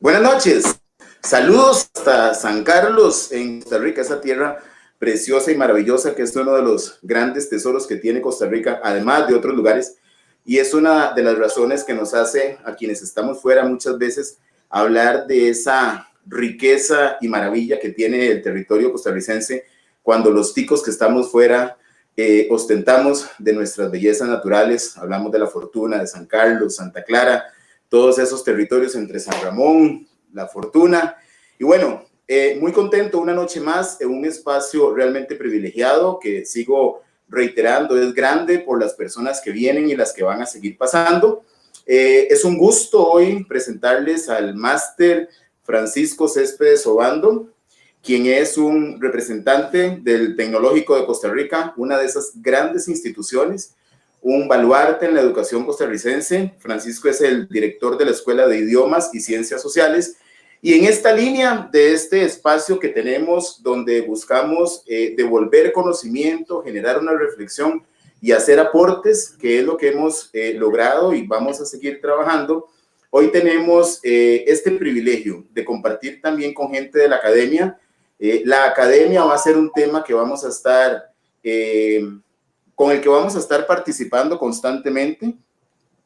Buenas noches, saludos hasta San Carlos en Costa Rica, esa tierra preciosa y maravillosa que es uno de los grandes tesoros que tiene Costa Rica, además de otros lugares, y es una de las razones que nos hace a quienes estamos fuera muchas veces hablar de esa riqueza y maravilla que tiene el territorio costarricense cuando los ticos que estamos fuera ostentamos de nuestras bellezas naturales, hablamos de La Fortuna, de San Carlos, Santa Clara, todos esos territorios entre San Ramón, La Fortuna. Y bueno, muy contento una noche más en un espacio realmente privilegiado que sigo reiterando, es grande por las personas que vienen y las que van a seguir pasando. Es un gusto hoy presentarles al máster Francisco Céspedes Obando, quien es un representante del Tecnológico de Costa Rica, una de esas grandes instituciones, un baluarte en la educación costarricense. Francisco es el director de la Escuela de Idiomas y Ciencias Sociales. Y en esta línea de este espacio que tenemos, donde buscamos devolver conocimiento, generar una reflexión y hacer aportes, que es lo que hemos logrado y vamos a seguir trabajando, hoy tenemos este privilegio de compartir también con gente de la academia. La academia va a ser un tema que vamos a estar... con el que vamos a estar participando constantemente.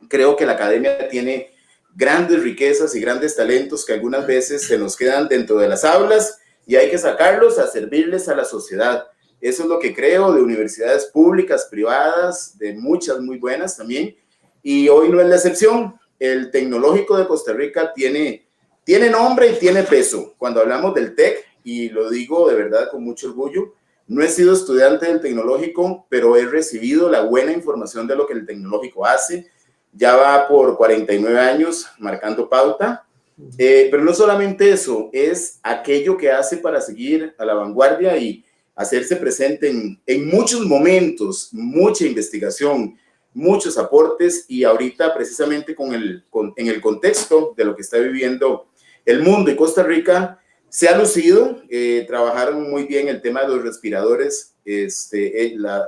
Creo que la academia tiene grandes riquezas y grandes talentos que algunas veces se nos quedan dentro de las aulas y hay que sacarlos a servirles a la sociedad. Eso es lo que creo de universidades públicas, privadas, de muchas muy buenas también. Y hoy no es la excepción. El Tecnológico de Costa Rica tiene nombre y tiene peso. Cuando hablamos del TEC, y lo digo de verdad con mucho orgullo, no he sido estudiante del Tecnológico, pero he recibido la buena información de lo que el Tecnológico hace. Ya va por 49 años marcando pauta. Pero no solamente eso, es aquello que hace para seguir a la vanguardia y hacerse presente en muchos momentos, mucha investigación, muchos aportes, y ahorita precisamente en el contexto de lo que está viviendo el mundo y Costa Rica, se ha lucido. Trabajaron muy bien el tema de los respiradores,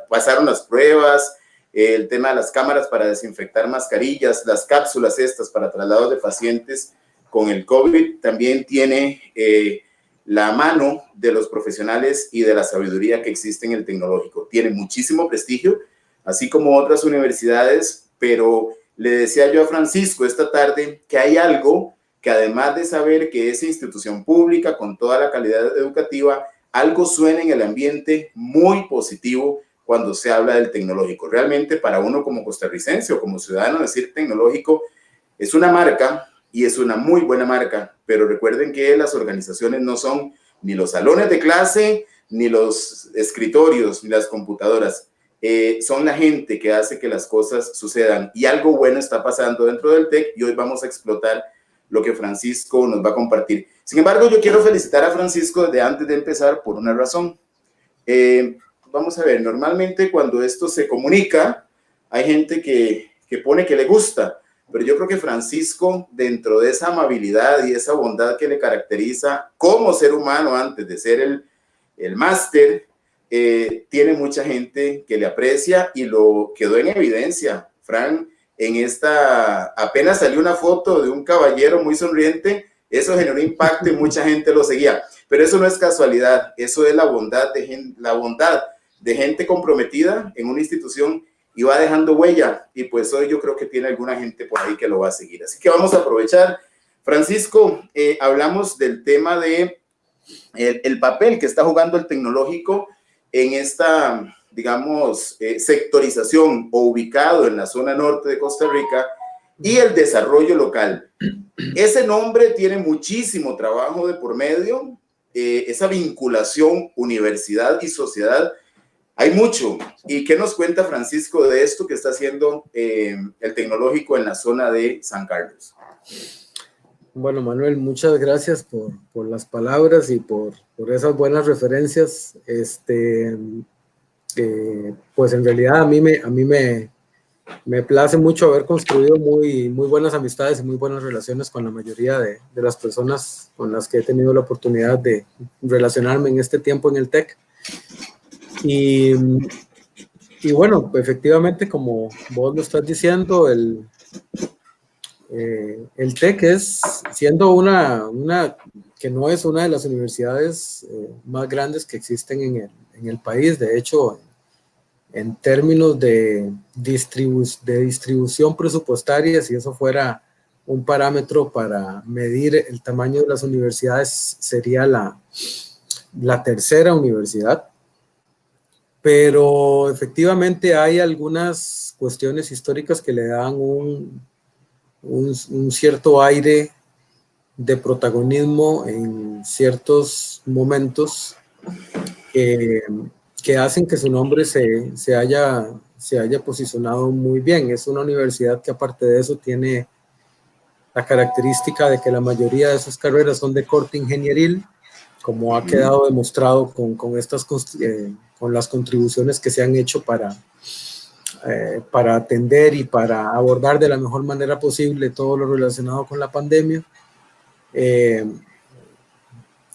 pasaron las pruebas, el tema de las cámaras para desinfectar mascarillas, las cápsulas estas para traslados de pacientes con el COVID, también tiene la mano de los profesionales y de la sabiduría que existe en el Tecnológico. Tiene muchísimo prestigio, así como otras universidades, pero le decía yo a Francisco esta tarde que hay algo que, además de saber que es institución pública con toda la calidad educativa, algo suena en el ambiente muy positivo cuando se habla del Tecnológico. Realmente para uno como costarricense o como ciudadano decir Tecnológico es una marca y es una muy buena marca, pero recuerden que las organizaciones no son ni los salones de clase, ni los escritorios, ni las computadoras. Son la gente que hace que las cosas sucedan, y algo bueno está pasando dentro del TEC y hoy vamos a explotar lo que Francisco nos va a compartir. Sin embargo, yo quiero felicitar a Francisco desde antes de empezar por una razón. Vamos a ver, normalmente cuando esto se comunica, hay gente que pone que le gusta, pero yo creo que Francisco, dentro de esa amabilidad y esa bondad que le caracteriza como ser humano antes de ser el máster, tiene mucha gente que le aprecia y lo quedó en evidencia. Fran, en esta, apenas salió una foto de un caballero muy sonriente, eso generó impacto y mucha gente lo seguía. Pero eso no es casualidad, eso es la bondad de gente comprometida en una institución y va dejando huella, y pues hoy yo creo que tiene alguna gente por ahí que lo va a seguir. Así que vamos a aprovechar. Francisco, hablamos del tema de el papel que está jugando el Tecnológico en esta, digamos, sectorización o ubicado en la zona norte de Costa Rica y el desarrollo local. Ese nombre tiene muchísimo trabajo de por medio, esa vinculación universidad y sociedad, hay mucho. ¿Y qué nos cuenta Francisco de esto que está haciendo el Tecnológico en la zona de San Carlos? Bueno, Manuel, muchas gracias por las palabras y por esas buenas referencias. Pues en realidad a mí me place mucho haber construido muy buenas amistades y muy buenas relaciones con la mayoría de las personas con las que he tenido la oportunidad de relacionarme en este tiempo en el TEC. Y bueno, efectivamente, como vos lo estás diciendo, el TEC siendo que no es una de las universidades más grandes que existen en el país. De hecho, en términos de distribución presupuestaria, si eso fuera un parámetro para medir el tamaño de las universidades, sería la tercera universidad. Pero efectivamente hay algunas cuestiones históricas que le dan un cierto aire de protagonismo en ciertos momentos que hacen que su nombre se haya posicionado muy bien. Es una universidad que aparte de eso tiene la característica de que la mayoría de sus carreras son de corte ingenieril, como ha quedado demostrado con las contribuciones que se han hecho para atender y para abordar de la mejor manera posible todo lo relacionado con la pandemia.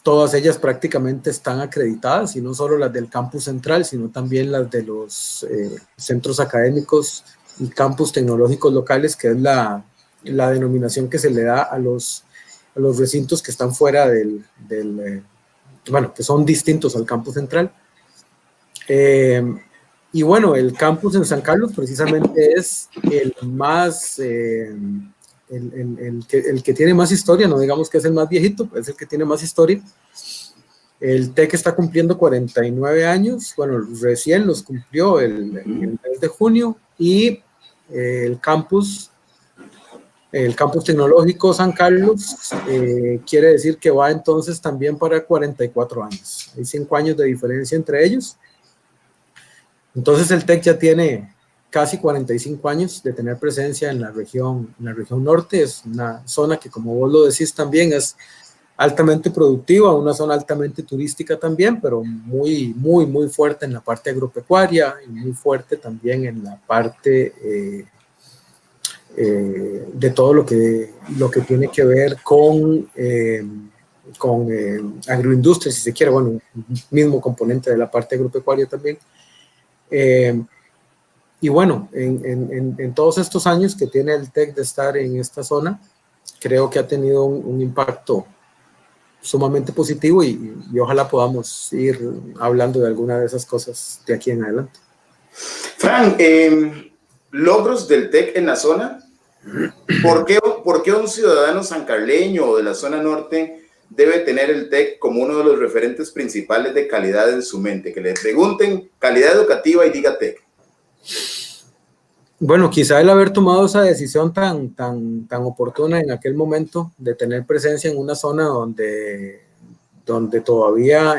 Todas ellas prácticamente están acreditadas, y no solo las del campus central, sino también las de los centros académicos y campus tecnológicos locales, que es la denominación que se le da a los recintos que están fuera que son distintos al campus central. Y bueno, el campus en San Carlos precisamente es el más, el que tiene más historia, no digamos que es el más viejito, es el que tiene más historia. El TEC está cumpliendo 49 años, bueno, recién los cumplió el mes de junio, y el campus tecnológico San Carlos quiere decir que va entonces también para 44 años. Hay 5 años de diferencia entre ellos. Entonces el TEC ya tiene casi 45 años de tener presencia en la región norte. Es una zona que, como vos lo decís, también es altamente productiva, una zona altamente turística también, pero muy, muy, muy fuerte en la parte agropecuaria y muy fuerte también en la parte de todo lo que tiene que ver con agroindustria, si se quiere, bueno, mismo componente de la parte agropecuaria también. Y bueno, en todos estos años que tiene el TEC de estar en esta zona, creo que ha tenido un impacto sumamente positivo, y ojalá podamos ir hablando de alguna de esas cosas de aquí en adelante. Fran, logros del TEC en la zona. ¿Por qué un ciudadano sancarleño o de la zona norte debe tener el TEC como uno de los referentes principales de calidad en su mente? Que le pregunten calidad educativa y diga TEC. Bueno, quizá el haber tomado esa decisión tan oportuna en aquel momento de tener presencia en una zona donde todavía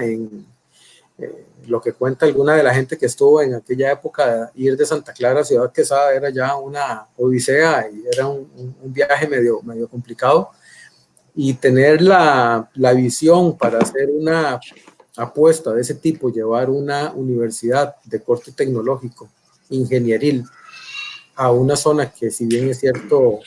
lo que cuenta alguna de la gente que estuvo en aquella época, ir de Santa Clara a Ciudad Quesada era ya una odisea y era un viaje medio complicado, y tener la visión para hacer una apuesta de ese tipo, llevar una universidad de corte tecnológico, ingenieril, a una zona que, si bien es cierto,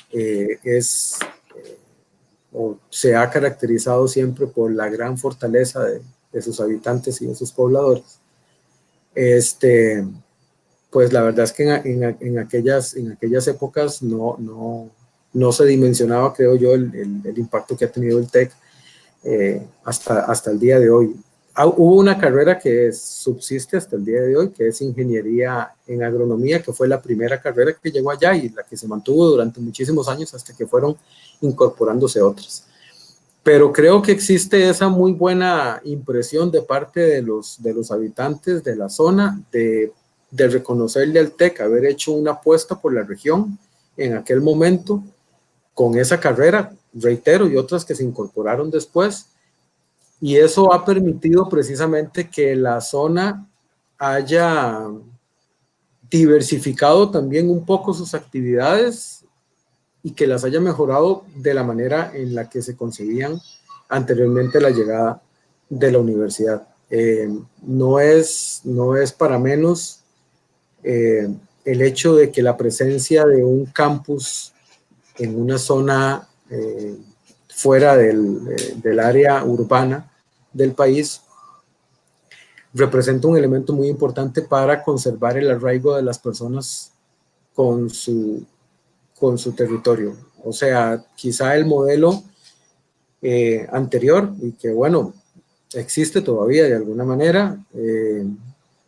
o se ha caracterizado siempre por la gran fortaleza de sus habitantes y de sus pobladores, pues la verdad es que en aquellas épocas no se dimensionaba, creo yo, el impacto que ha tenido el TEC hasta el día de hoy. Hubo una carrera que subsiste hasta el día de hoy, que es ingeniería en agronomía, que fue la primera carrera que llegó allá y la que se mantuvo durante muchísimos años hasta que fueron incorporándose otras. Pero creo que existe esa muy buena impresión de parte de los habitantes de la zona de reconocerle al TEC haber hecho una apuesta por la región en aquel momento con esa carrera, reitero, y otras que se incorporaron después. Y eso ha permitido precisamente que la zona haya diversificado también un poco sus actividades y que las haya mejorado de la manera en la que se concebían anteriormente la llegada de la universidad. No es para menos el hecho de que la presencia de un campus en una zona fuera del área urbana del país representa un elemento muy importante para conservar el arraigo de las personas con su territorio. O sea, quizá el modelo anterior, y que bueno, existe todavía de alguna manera,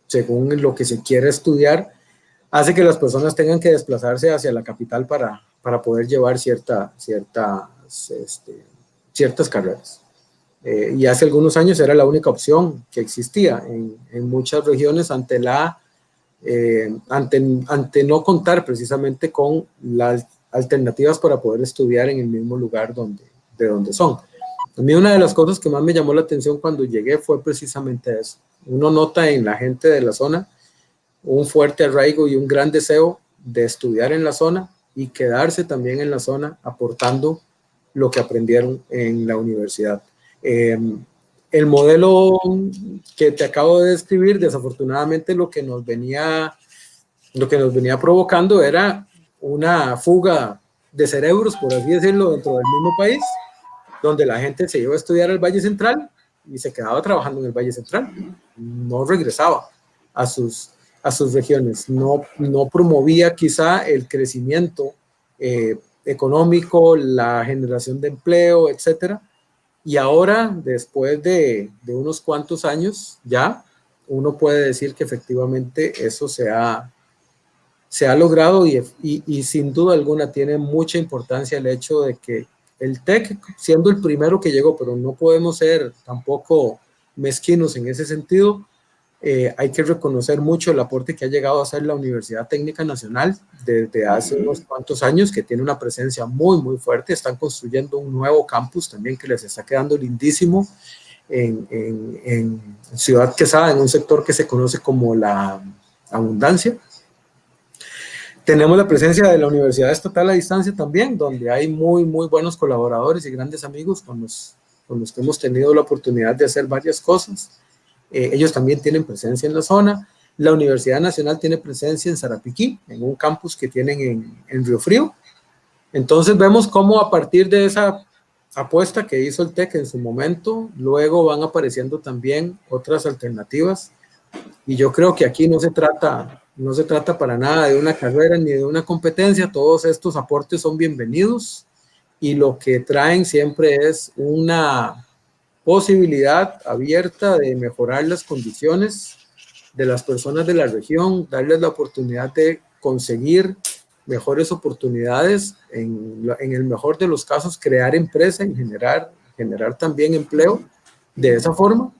según lo que se quiere estudiar, hace que las personas tengan que desplazarse hacia la capital para poder llevar ciertas carreras. Y hace algunos años era la única opción que existía en muchas regiones ante no contar precisamente con las alternativas para poder estudiar en el mismo lugar de donde son. A mí una de las cosas que más me llamó la atención cuando llegué fue precisamente eso. Uno nota en la gente de la zona un fuerte arraigo y un gran deseo de estudiar en la zona y quedarse también en la zona aportando lo que aprendieron en la universidad. El modelo que te acabo de describir, desafortunadamente lo que nos venía provocando era una fuga de cerebros, por así decirlo, dentro del mismo país, donde la gente se iba a estudiar al Valle Central y se quedaba trabajando en el Valle Central, no regresaba a sus regiones, no promovía quizá el crecimiento económico, la generación de empleo, etcétera. Y ahora, después de unos cuantos años, ya uno puede decir que efectivamente eso se ha logrado y sin duda alguna tiene mucha importancia el hecho de que el TEC, siendo el primero que llegó, pero no podemos ser tampoco mezquinos en ese sentido, hay que reconocer mucho el aporte que ha llegado a hacer la Universidad Técnica Nacional desde hace unos cuantos años, que tiene una presencia muy, muy fuerte. Están construyendo un nuevo campus también que les está quedando lindísimo en Ciudad Quesada, en un sector que se conoce como La Abundancia. Tenemos la presencia de la Universidad Estatal a Distancia también, donde hay muy, muy buenos colaboradores y grandes amigos con los que hemos tenido la oportunidad de hacer varias cosas. Ellos también tienen presencia en la zona. La Universidad Nacional tiene presencia en Sarapiquí, en un campus que tienen en Río Frío. Entonces vemos cómo a partir de esa apuesta que hizo el TEC en su momento, luego van apareciendo también otras alternativas. Y yo creo que aquí no se trata para nada de una carrera ni de una competencia. Todos estos aportes son bienvenidos y lo que traen siempre es una posibilidad abierta de mejorar las condiciones de las personas de la región, darles la oportunidad de conseguir mejores oportunidades, en el mejor de los casos crear empresa y generar también empleo de esa forma.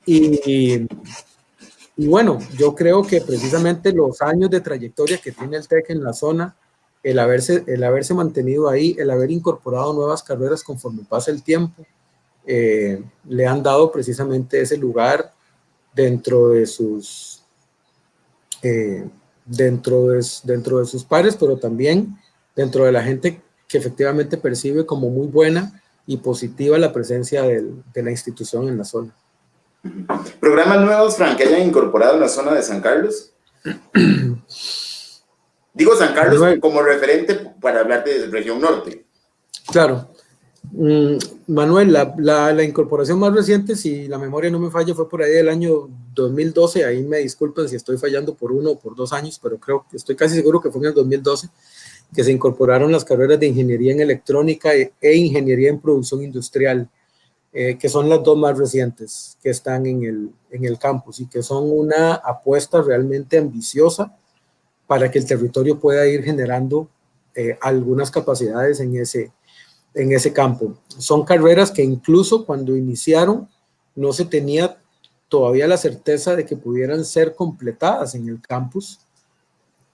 Y bueno, yo creo que precisamente los años de trayectoria que tiene el TEC en la zona, el haberse mantenido ahí, el haber incorporado nuevas carreras conforme pasa el tiempo, le han dado precisamente ese lugar dentro de sus pares, pero también dentro de la gente que efectivamente percibe como muy buena y positiva la presencia de la institución en la zona. ¿Programas nuevos, Frank, que hayan incorporado en la zona de San Carlos? Digo San Carlos como referente para hablar de región norte. Claro. Manuel, la incorporación más reciente, si la memoria no me falla, fue por ahí del año 2012. Ahí me disculpen si estoy fallando por 1 o por 2 años, pero estoy casi seguro que fue en el 2012 que se incorporaron las carreras de Ingeniería en Electrónica e Ingeniería en Producción Industrial, que son las dos más recientes que están en el campus y que son una apuesta realmente ambiciosa para que el territorio pueda ir generando algunas capacidades en ese campo. Son carreras que incluso cuando iniciaron no se tenía todavía la certeza de que pudieran ser completadas en el campus.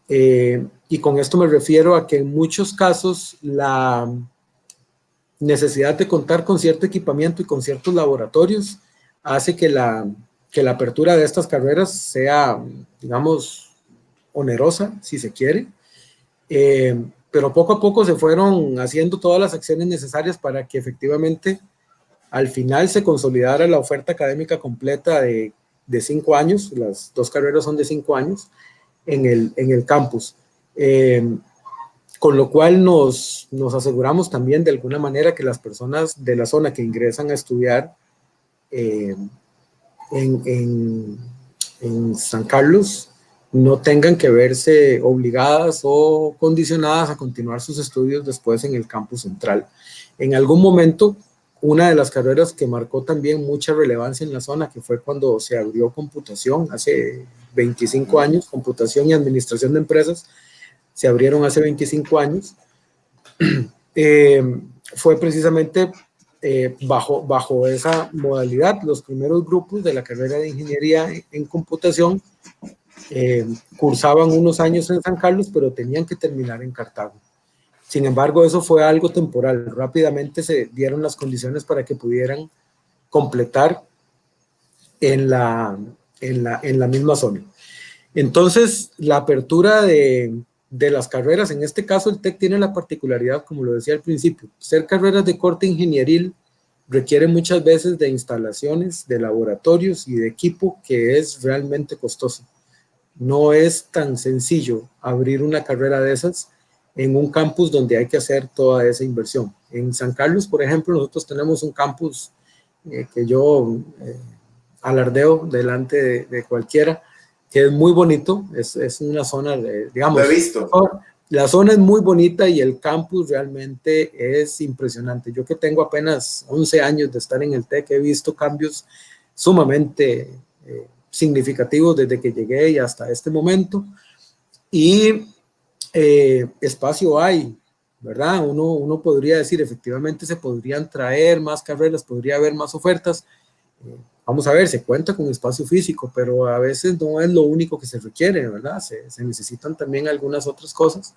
Y con esto me refiero a que en muchos casos la necesidad de contar con cierto equipamiento y con ciertos laboratorios hace que la apertura de estas carreras sea, digamos, onerosa, si se quiere. Pero poco a poco se fueron haciendo todas las acciones necesarias para que efectivamente al final se consolidara la oferta académica completa de 5 años, las 2 carreras son de 5 años, en el campus. Con lo cual nos aseguramos también de alguna manera que las personas de la zona que ingresan a estudiar en San Carlos no tengan que verse obligadas o condicionadas a continuar sus estudios después en el campus central. En algún momento, una de las carreras que marcó también mucha relevancia en la zona, que fue cuando se abrió computación, hace 25 años, computación y administración de empresas, se abrieron hace 25 años, fue precisamente bajo esa modalidad. Los primeros grupos de la carrera de ingeniería en computación cursaban unos años en San Carlos, pero tenían que terminar en Cartago. Sin embargo, eso fue algo temporal. Rápidamente se dieron las condiciones para que pudieran completar en la misma zona. Entonces, la apertura de las carreras, en este caso el TEC tiene la particularidad, como lo decía al principio, ser carreras de corte ingenieril requiere muchas veces de instalaciones, de laboratorios y de equipo que es realmente costoso. No es tan sencillo abrir una carrera de esas en un campus donde hay que hacer toda esa inversión. En San Carlos, por ejemplo, nosotros tenemos un campus que yo alardeo delante de cualquiera, que es muy bonito, es una zona, digamos, lo he visto. La zona es muy bonita y el campus realmente es impresionante. Yo que tengo apenas 11 años de estar en el TEC, he visto cambios sumamente significativos desde que llegué y hasta este momento. Y espacio hay, ¿verdad? Uno podría decir, efectivamente se podrían traer más carreras, podría haber más ofertas. Vamos a ver, se cuenta con espacio físico, pero a veces no es lo único que se requiere, ¿verdad? Se necesitan también algunas otras cosas.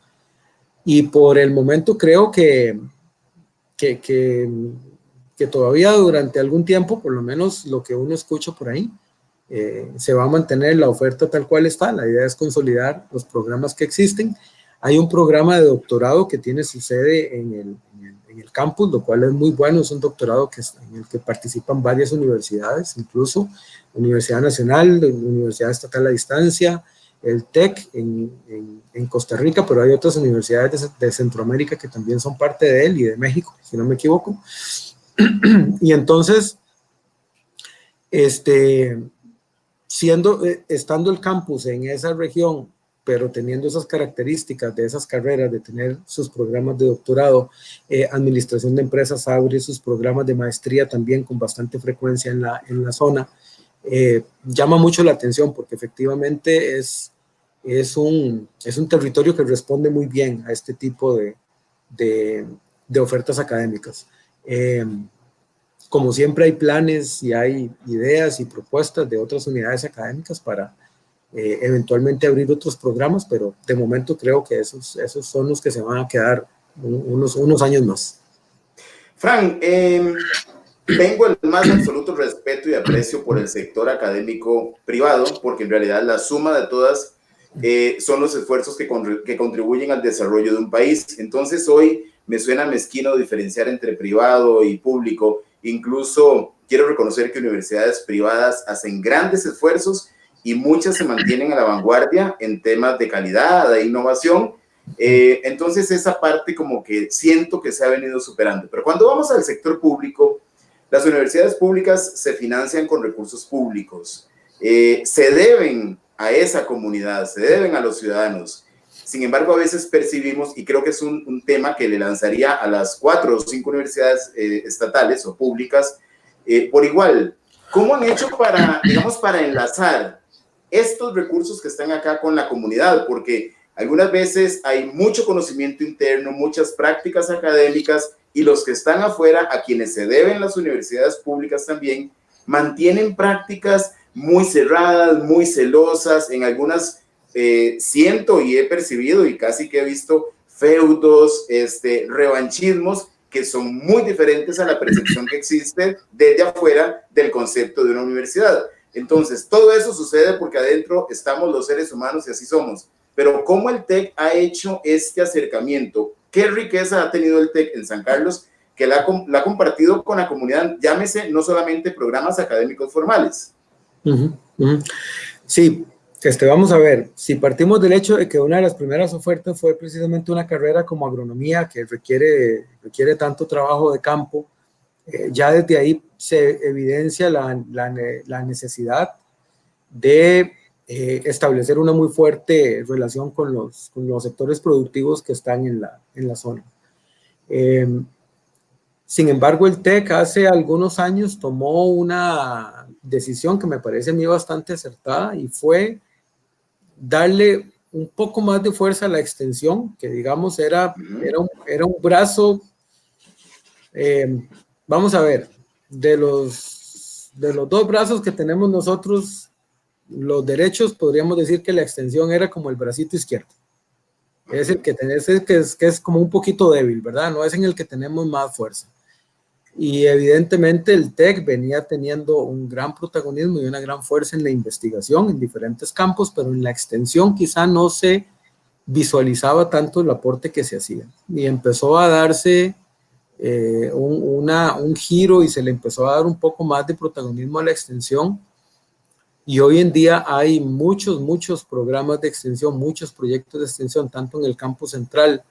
Y por el momento creo que todavía durante algún tiempo, por lo menos lo que uno escucha por ahí, se va a mantener la oferta tal cual está. La idea es consolidar los programas que existen. Hay un programa de doctorado que tiene su sede en el campus, lo cual es muy bueno. Es un doctorado en el que participan varias universidades, incluso Universidad Nacional, Universidad Estatal a Distancia, el TEC en Costa Rica, pero hay otras universidades de Centroamérica que también son parte de él y de México, si no me equivoco. Y entonces, estando el campus en esa región, pero teniendo esas características de esas carreras, de tener sus programas de doctorado, administración de empresas abre sus programas de maestría también con bastante frecuencia en la zona, llama mucho la atención porque efectivamente es un territorio que responde muy bien a este tipo de ofertas académicas. Como siempre hay planes y hay ideas y propuestas de otras unidades académicas para eventualmente abrir otros programas, pero de momento creo que esos son los que se van a quedar unos años más. Fran, tengo el más absoluto respeto y aprecio por el sector académico privado, porque en realidad la suma de todas son los esfuerzos que contribuyen al desarrollo de un país. Entonces hoy me suena mezquino diferenciar entre privado y público. Incluso quiero reconocer que universidades privadas hacen grandes esfuerzos y muchas se mantienen a la vanguardia en temas de calidad, de innovación. Entonces esa parte como que siento que se ha venido superando. Pero cuando vamos al sector público, las universidades públicas se financian con recursos públicos, se deben a esa comunidad, se deben a los ciudadanos. Sin embargo, a veces percibimos, y creo que es un tema que le lanzaría a las 4 o 5 universidades estatales o públicas por igual, ¿cómo han hecho para, digamos, para enlazar estos recursos que están acá con la comunidad? Porque algunas veces hay mucho conocimiento interno, muchas prácticas académicas, y los que están afuera, a quienes se deben las universidades públicas también, mantienen prácticas muy cerradas, muy celosas. En algunas siento y he percibido y casi que he visto feudos, revanchismos que son muy diferentes a la percepción que existe desde afuera del concepto de una universidad. Entonces, todo eso sucede porque adentro estamos los seres humanos y así somos. Pero ¿cómo el TEC ha hecho este acercamiento? ¿Qué riqueza ha tenido el TEC en San Carlos que la ha compartido con la comunidad? Llámese no solamente programas académicos formales. Sí, vamos a ver, si partimos del hecho de que una de las primeras ofertas fue precisamente una carrera como agronomía que requiere tanto trabajo de campo, ya desde ahí se evidencia la necesidad de establecer una muy fuerte relación con los sectores productivos que están en la zona. Sin embargo, el TEC hace algunos años tomó una decisión que me parece a mí bastante acertada y fue darle un poco más de fuerza a la extensión, que digamos era un brazo, vamos a ver, de los dos brazos que tenemos nosotros, los derechos, podríamos decir que la extensión era como el bracito izquierdo. Es el que es como un poquito débil, ¿verdad? No es en el que tenemos más fuerza. Y evidentemente el TEC venía teniendo un gran protagonismo y una gran fuerza en la investigación en diferentes campos, pero en la extensión quizá no se visualizaba tanto el aporte que se hacía. Y empezó a darse un giro y se le empezó a dar un poco más de protagonismo a la extensión. Y hoy en día hay muchos programas de extensión, muchos proyectos de extensión, tanto en el campus central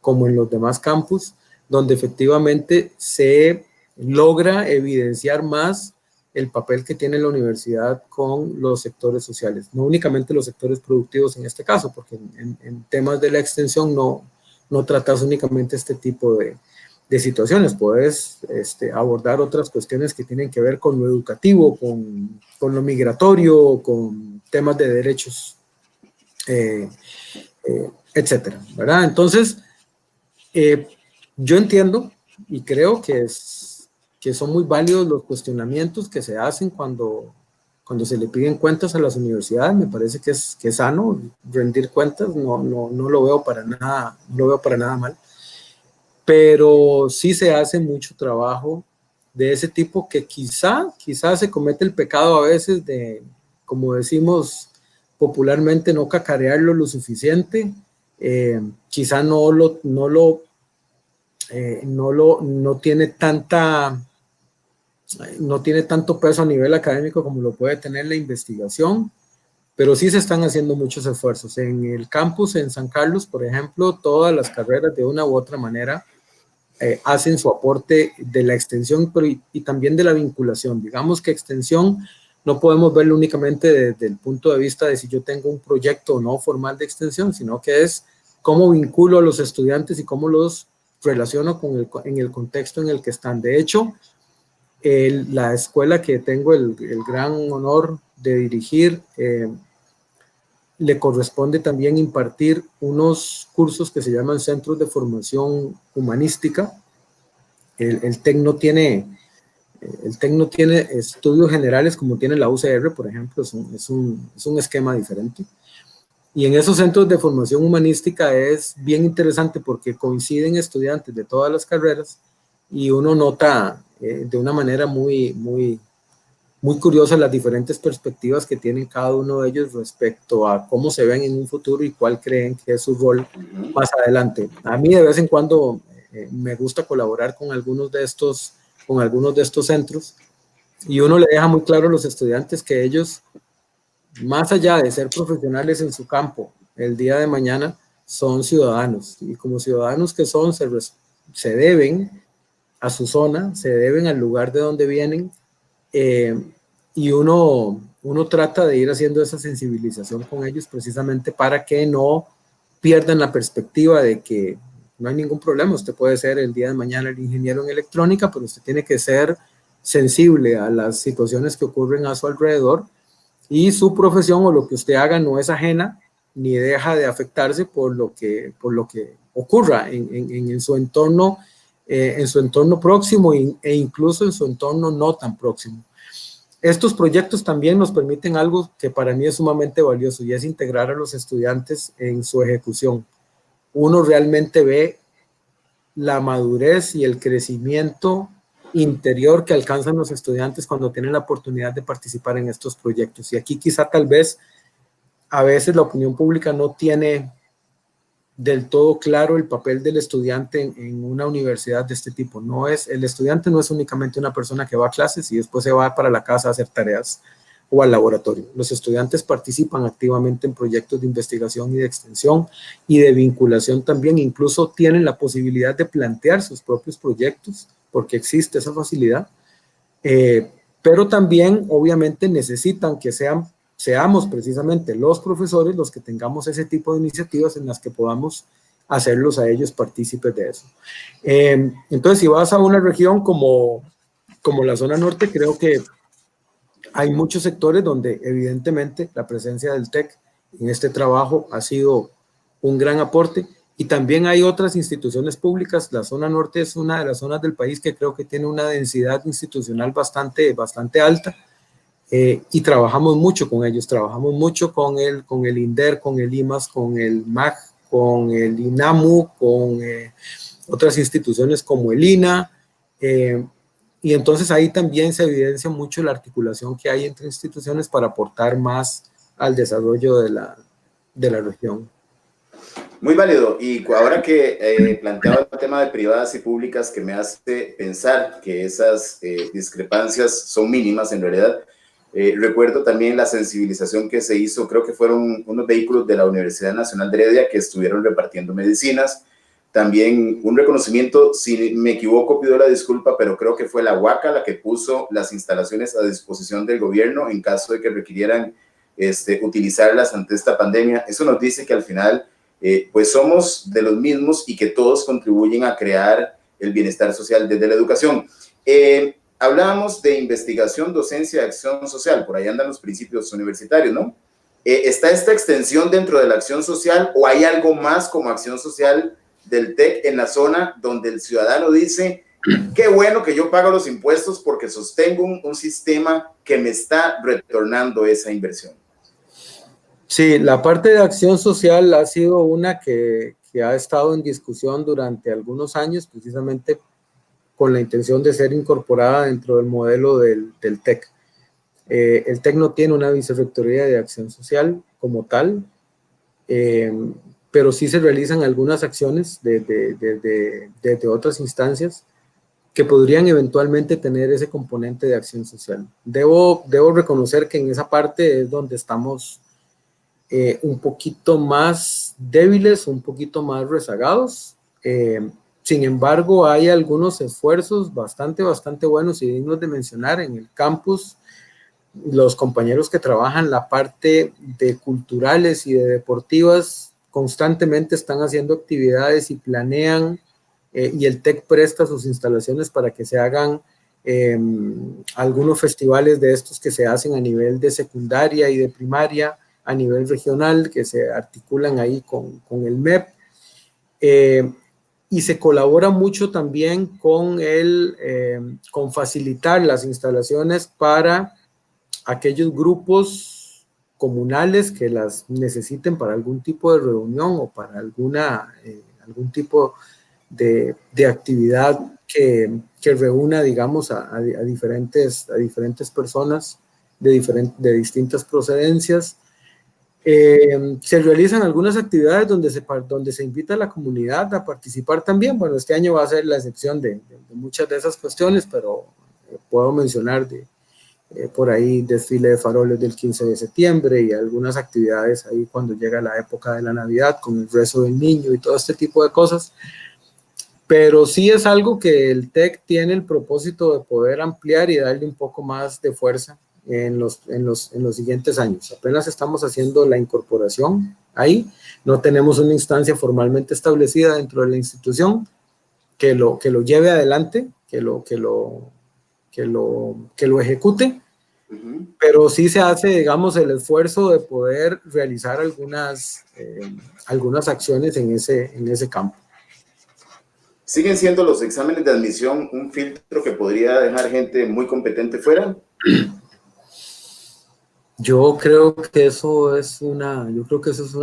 como en los demás campus, donde efectivamente se logra evidenciar más el papel que tiene la universidad con los sectores sociales, no únicamente los sectores productivos en este caso, porque en temas de la extensión no tratas únicamente este tipo de situaciones, puedes abordar otras cuestiones que tienen que ver con lo educativo, con lo migratorio, con temas de derechos, etcétera, ¿verdad? Entonces, yo entiendo y creo que son muy válidos los cuestionamientos que se hacen cuando se le piden cuentas a las universidades. Me parece que es sano rendir cuentas, no lo veo para nada, no lo veo para nada mal, pero sí se hace mucho trabajo de ese tipo que quizá se comete el pecado a veces de, como decimos popularmente, no cacarearlo lo suficiente, quizá no tiene tanto peso a nivel académico como lo puede tener la investigación, pero sí se están haciendo muchos esfuerzos. En el campus en San Carlos, por ejemplo, todas las carreras de una u otra manera hacen su aporte de la extensión y también de la vinculación. Digamos que extensión no podemos verlo únicamente desde el punto de vista de si yo tengo un proyecto no formal de extensión, sino que es cómo vinculo a los estudiantes y cómo los relaciono en el contexto en el que están. De hecho, la escuela que tengo el gran honor de dirigir, le corresponde también impartir unos cursos que se llaman Centros de Formación Humanística. El TEC no tiene estudios generales como tiene la UCR, por ejemplo, es un esquema diferente. Y en esos centros de formación humanística es bien interesante porque coinciden estudiantes de todas las carreras y uno nota de una manera muy curiosa las diferentes perspectivas que tienen cada uno de ellos respecto a cómo se ven en un futuro y cuál creen que es su rol más adelante. A mí de vez en cuando me gusta colaborar con algunos de estos centros y uno le deja muy claro a los estudiantes que ellos, más allá de ser profesionales en su campo, el día de mañana son ciudadanos y como ciudadanos que son, se deben a su zona, se deben al lugar de donde vienen, y uno trata de ir haciendo esa sensibilización con ellos precisamente para que no pierdan la perspectiva de que no hay ningún problema, usted puede ser el día de mañana el ingeniero en electrónica, pero usted tiene que ser sensible a las situaciones que ocurren a su alrededor y su profesión o lo que usted haga no es ajena ni deja de afectarse por lo que ocurra en su entorno, próximo e incluso en su entorno no tan próximo. Estos proyectos también nos permiten algo que para mí es sumamente valioso y es integrar a los estudiantes en su ejecución. Uno realmente ve la madurez y el crecimiento interior que alcanzan los estudiantes cuando tienen la oportunidad de participar en estos proyectos. Y aquí quizá tal vez a veces la opinión pública no tiene del todo claro el papel del estudiante en una universidad de este tipo. El estudiante no es únicamente una persona que va a clases y después se va para la casa a hacer tareas o al laboratorio. Los estudiantes participan activamente en proyectos de investigación y de extensión y de vinculación también. Incluso tienen la posibilidad de plantear sus propios proyectos porque existe esa facilidad. Pero también obviamente necesitan que sean seamos precisamente los profesores los que tengamos ese tipo de iniciativas en las que podamos hacerlos a ellos partícipes de eso. Entonces, si vas a una región como la zona norte, creo que hay muchos sectores donde evidentemente la presencia del TEC en este trabajo ha sido un gran aporte, y también hay otras instituciones públicas. La zona norte es una de las zonas del país que creo que tiene una densidad institucional bastante alta, y trabajamos mucho con ellos, trabajamos mucho con el INDER, con el IMAS, con el MAC, con el INAMU, con otras instituciones como el INA, y entonces ahí también se evidencia mucho la articulación que hay entre instituciones para aportar más al desarrollo de la región. Muy válido. Y ahora que planteaba el tema de privadas y públicas, que me hace pensar que esas discrepancias son mínimas en realidad, recuerdo también la sensibilización que se hizo, creo que fueron unos vehículos de la Universidad Nacional de Heredia que estuvieron repartiendo medicinas. También un reconocimiento, si me equivoco pido la disculpa, pero creo que fue la UACA la que puso las instalaciones a disposición del gobierno en caso de que requirieran utilizarlas ante esta pandemia. Eso nos dice que al final pues somos de los mismos y que todos contribuyen a crear el bienestar social desde la educación. Hablábamos de investigación, docencia, acción social, por ahí andan los principios universitarios, ¿no? ¿Está esta extensión dentro de la acción social o hay algo más como acción social del TEC en la zona donde el ciudadano dice, qué bueno que yo pago los impuestos porque sostengo un sistema que me está retornando esa inversión? Sí, la parte de acción social ha sido una que ha estado en discusión durante algunos años, precisamente con la intención de ser incorporada dentro del modelo del TEC. El TEC no tiene una vicerrectoría de acción social como tal, pero sí se realizan algunas acciones de otras instancias que podrían eventualmente tener ese componente de acción social. Debo reconocer que en esa parte es donde estamos un poquito más débiles, un poquito más rezagados. Sin embargo, hay algunos esfuerzos bastante buenos y dignos de mencionar en el campus. Los compañeros que trabajan la parte de culturales y de deportivas constantemente están haciendo actividades y planean, y el TEC presta sus instalaciones para que se hagan algunos festivales de estos que se hacen a nivel de secundaria y de primaria, a nivel regional, que se articulan ahí con el MEP. Y se colabora mucho también con facilitar las instalaciones para aquellos grupos comunales que las necesiten para algún tipo de reunión o para algún tipo de actividad que reúna, digamos, a diferentes personas de distintas procedencias. Se realizan algunas actividades donde se invita a la comunidad a participar también. Bueno, este año va a ser la excepción de muchas de esas cuestiones, pero puedo mencionar por ahí desfile de faroles del 15 de septiembre y algunas actividades ahí cuando llega la época de la Navidad con el rezo del niño y todo este tipo de cosas. Pero sí es algo que el TEC tiene el propósito de poder ampliar y darle un poco más de fuerza en los siguientes años. Apenas estamos haciendo la incorporación ahí, no tenemos una instancia formalmente establecida dentro de la institución que lo lleve adelante, que lo ejecute, pero sí se hace, digamos, el esfuerzo de poder realizar algunas acciones en ese campo. ¿Siguen siendo los exámenes de admisión un filtro que podría dejar gente muy competente fuera? Yo creo que eso es una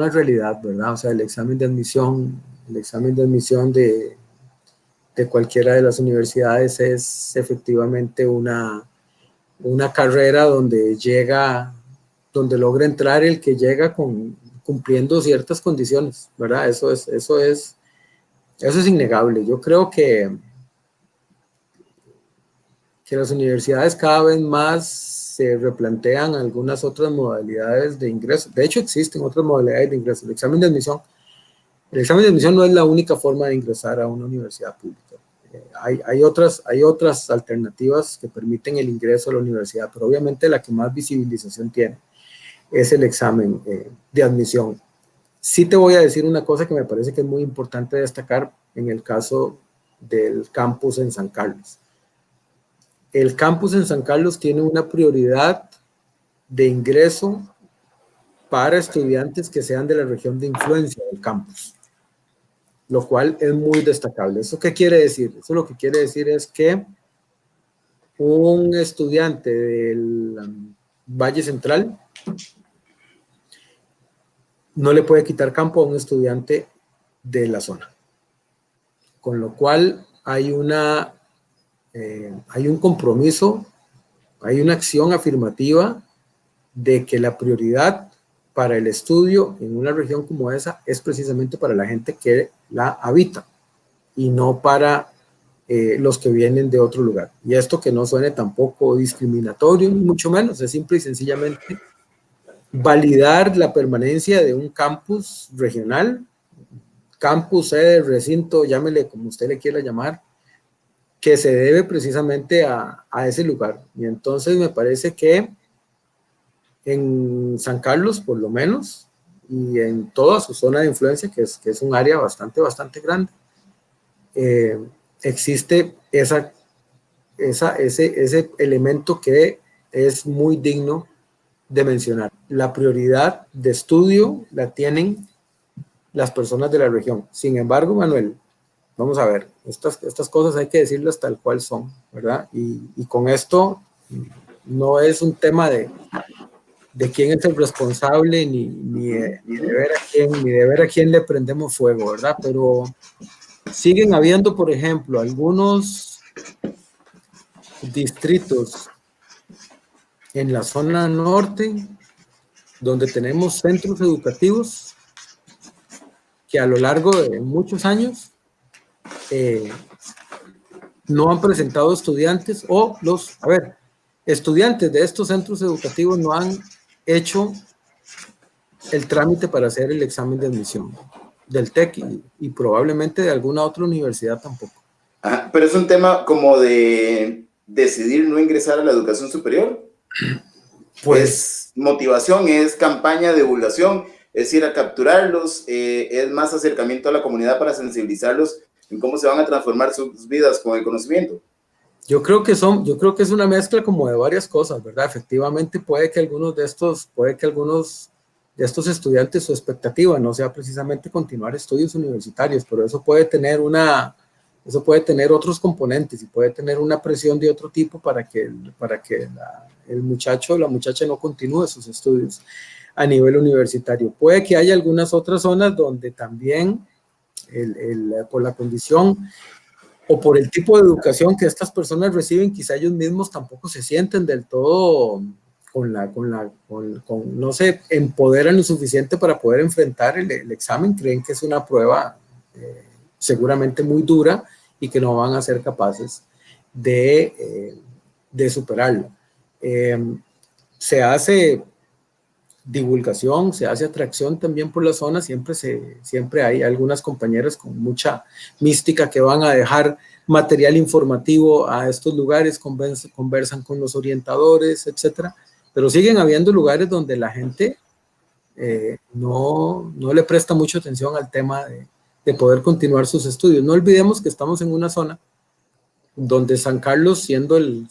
realidad, ¿verdad? O sea, el examen de admisión de cualquiera de las universidades es efectivamente una carrera donde logra entrar el que llega cumpliendo ciertas condiciones, ¿verdad? Eso es innegable. Yo creo que las universidades cada vez más se replantean algunas otras modalidades de ingreso. De hecho, existen otras modalidades de ingreso. El examen de admisión no es la única forma de ingresar a una universidad pública. Hay otras alternativas que permiten el ingreso a la universidad, pero obviamente la que más visibilización tiene es el examen de admisión. Sí te voy a decir una cosa que me parece que es muy importante destacar en el caso del campus en San Carlos. El campus en San Carlos tiene una prioridad de ingreso para estudiantes que sean de la región de influencia del campus, lo cual es muy destacable. ¿Eso qué quiere decir? Eso lo que quiere decir es que un estudiante del Valle Central no le puede quitar campo a un estudiante de la zona. Con lo cual hay un compromiso, hay una acción afirmativa de que la prioridad para el estudio en una región como esa es precisamente para la gente que la habita y no para los que vienen de otro lugar. Y esto que no suene tampoco discriminatorio, ni mucho menos, es simple y sencillamente validar la permanencia de un campus regional, campus, sede, recinto, llámele como usted le quiera llamar, que se debe precisamente a ese lugar. Y entonces me parece que en San Carlos, por lo menos, y en toda su zona de influencia, que es un área bastante grande, existe ese elemento que es muy digno de mencionar. La prioridad de estudio la tienen las personas de la región. Sin embargo, Manuel, vamos a ver, estas cosas hay que decirlas tal cual son, ¿verdad? Y con esto no es un tema de quién es el responsable, ni de ver a quién le prendemos fuego, ¿verdad? Pero siguen habiendo, por ejemplo, algunos distritos en la zona norte donde tenemos centros educativos que a lo largo de muchos años no han presentado estudiantes estudiantes de estos centros educativos no han hecho el trámite para hacer el examen de admisión del TEC y probablemente de alguna otra universidad tampoco. Ajá, pero es un tema como de decidir no ingresar a la educación superior. Pues es motivación, es campaña de divulgación, es ir a capturarlos, es más acercamiento a la comunidad para sensibilizarlos en cómo se van a transformar sus vidas con el conocimiento. Yo creo que es una mezcla como de varias cosas, ¿verdad? Efectivamente puede que algunos de estos estudiantes, su expectativa no sea precisamente continuar estudios universitarios, pero eso puede tener otros componentes y puede tener una presión de otro tipo para que el muchacho o la muchacha no continúe sus estudios a nivel universitario. Puede que haya algunas otras zonas donde también por la condición o por el tipo de educación que estas personas reciben, quizá ellos mismos tampoco se sienten del todo no se empoderan lo suficiente para poder enfrentar el examen, creen que es una prueba seguramente muy dura y que no van a ser capaces de superarlo. Se hace divulgación, se hace atracción también por la zona, siempre hay algunas compañeras con mucha mística que van a dejar material informativo a estos lugares, conversan con los orientadores, etcétera, pero siguen habiendo lugares donde la gente no le presta mucha atención al tema de poder continuar sus estudios. No olvidemos que estamos en una zona donde San Carlos, siendo el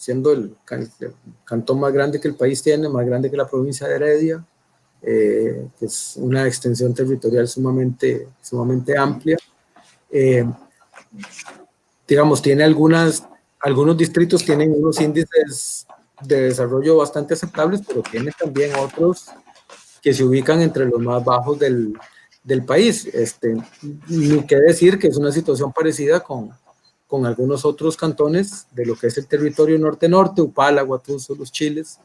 cantón más grande que el país tiene, más grande que la provincia de Heredia, que es una extensión territorial sumamente amplia, digamos, tiene algunos distritos tienen unos índices de desarrollo bastante aceptables, pero tiene también otros que se ubican entre los más bajos del país. Ni qué decir que es una situación parecida con algunos otros cantones de lo que es el territorio norte-norte, Upala, Guatuso, Los Chiles,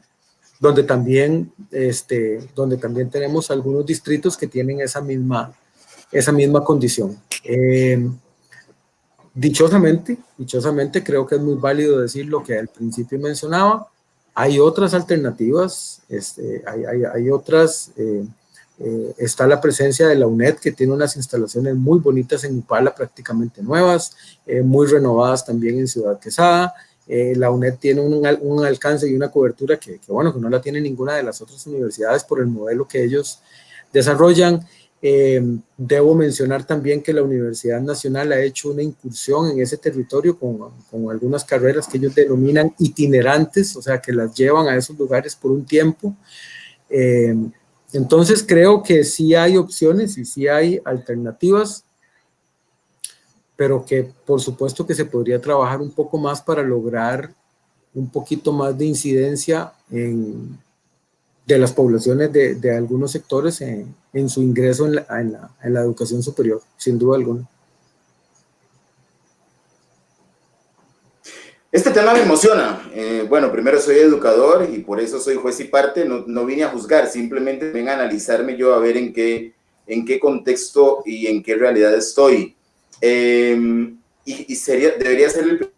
donde también tenemos algunos distritos que tienen esa misma condición. Dichosamente, creo que es muy válido decir lo que al principio mencionaba. Hay otras alternativas, hay otras. Está la presencia de la UNED, que tiene unas instalaciones muy bonitas en Upala, prácticamente nuevas, muy renovadas también en Ciudad Quesada, La UNED tiene un alcance y una cobertura bueno, que no la tiene ninguna de las otras universidades por el modelo que ellos desarrollan. Debo mencionar también que la Universidad Nacional ha hecho una incursión en ese territorio con algunas carreras que ellos denominan itinerantes, o sea, que las llevan a esos lugares por un tiempo. Entonces creo que sí hay opciones y sí hay alternativas, pero que por supuesto que se podría trabajar un poco más para lograr un poquito más de incidencia de las poblaciones de algunos sectores en su ingreso en la educación superior, sin duda alguna. Este tema me emociona. Bueno, primero soy educador y por eso soy juez y parte. No vine a juzgar, simplemente vine a analizarme yo a ver en qué contexto y en qué realidad estoy. Debería ser el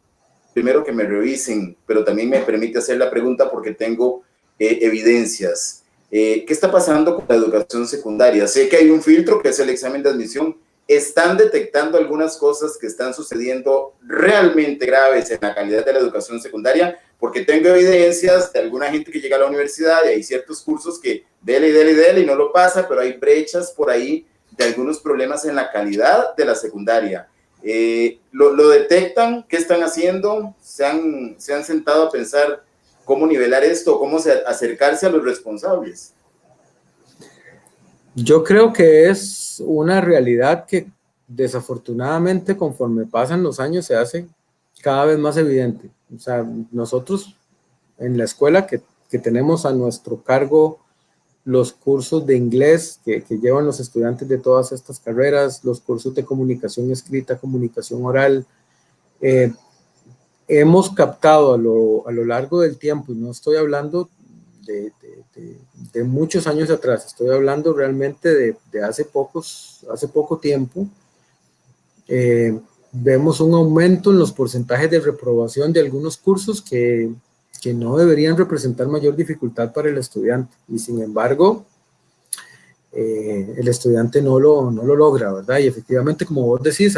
primero que me revisen, pero también me permite hacer la pregunta porque tengo evidencias. ¿Qué está pasando con la educación secundaria? Sé que hay un filtro que es el examen de admisión. Están detectando algunas cosas que están sucediendo realmente graves en la calidad de la educación secundaria, porque tengo evidencias de alguna gente que llega a la universidad y hay ciertos cursos que dele y no lo pasa, pero hay brechas por ahí de algunos problemas en la calidad de la secundaria. ¿Lo detectan? ¿Qué están haciendo? ¿Se han sentado a pensar cómo nivelar esto, cómo acercarse a los responsables? Yo creo que es una realidad que desafortunadamente conforme pasan los años se hace cada vez más evidente. O sea, nosotros en la escuela que tenemos a nuestro cargo los cursos de inglés que llevan los estudiantes de todas estas carreras, los cursos de comunicación escrita, comunicación oral, hemos captado a lo largo del tiempo, y no estoy hablando de, de muchos años atrás, estoy hablando realmente de hace poco tiempo, vemos un aumento en los porcentajes de reprobación de algunos cursos que no deberían representar mayor dificultad para el estudiante, y sin embargo, el estudiante no lo logra, ¿verdad? Y efectivamente, como vos decís,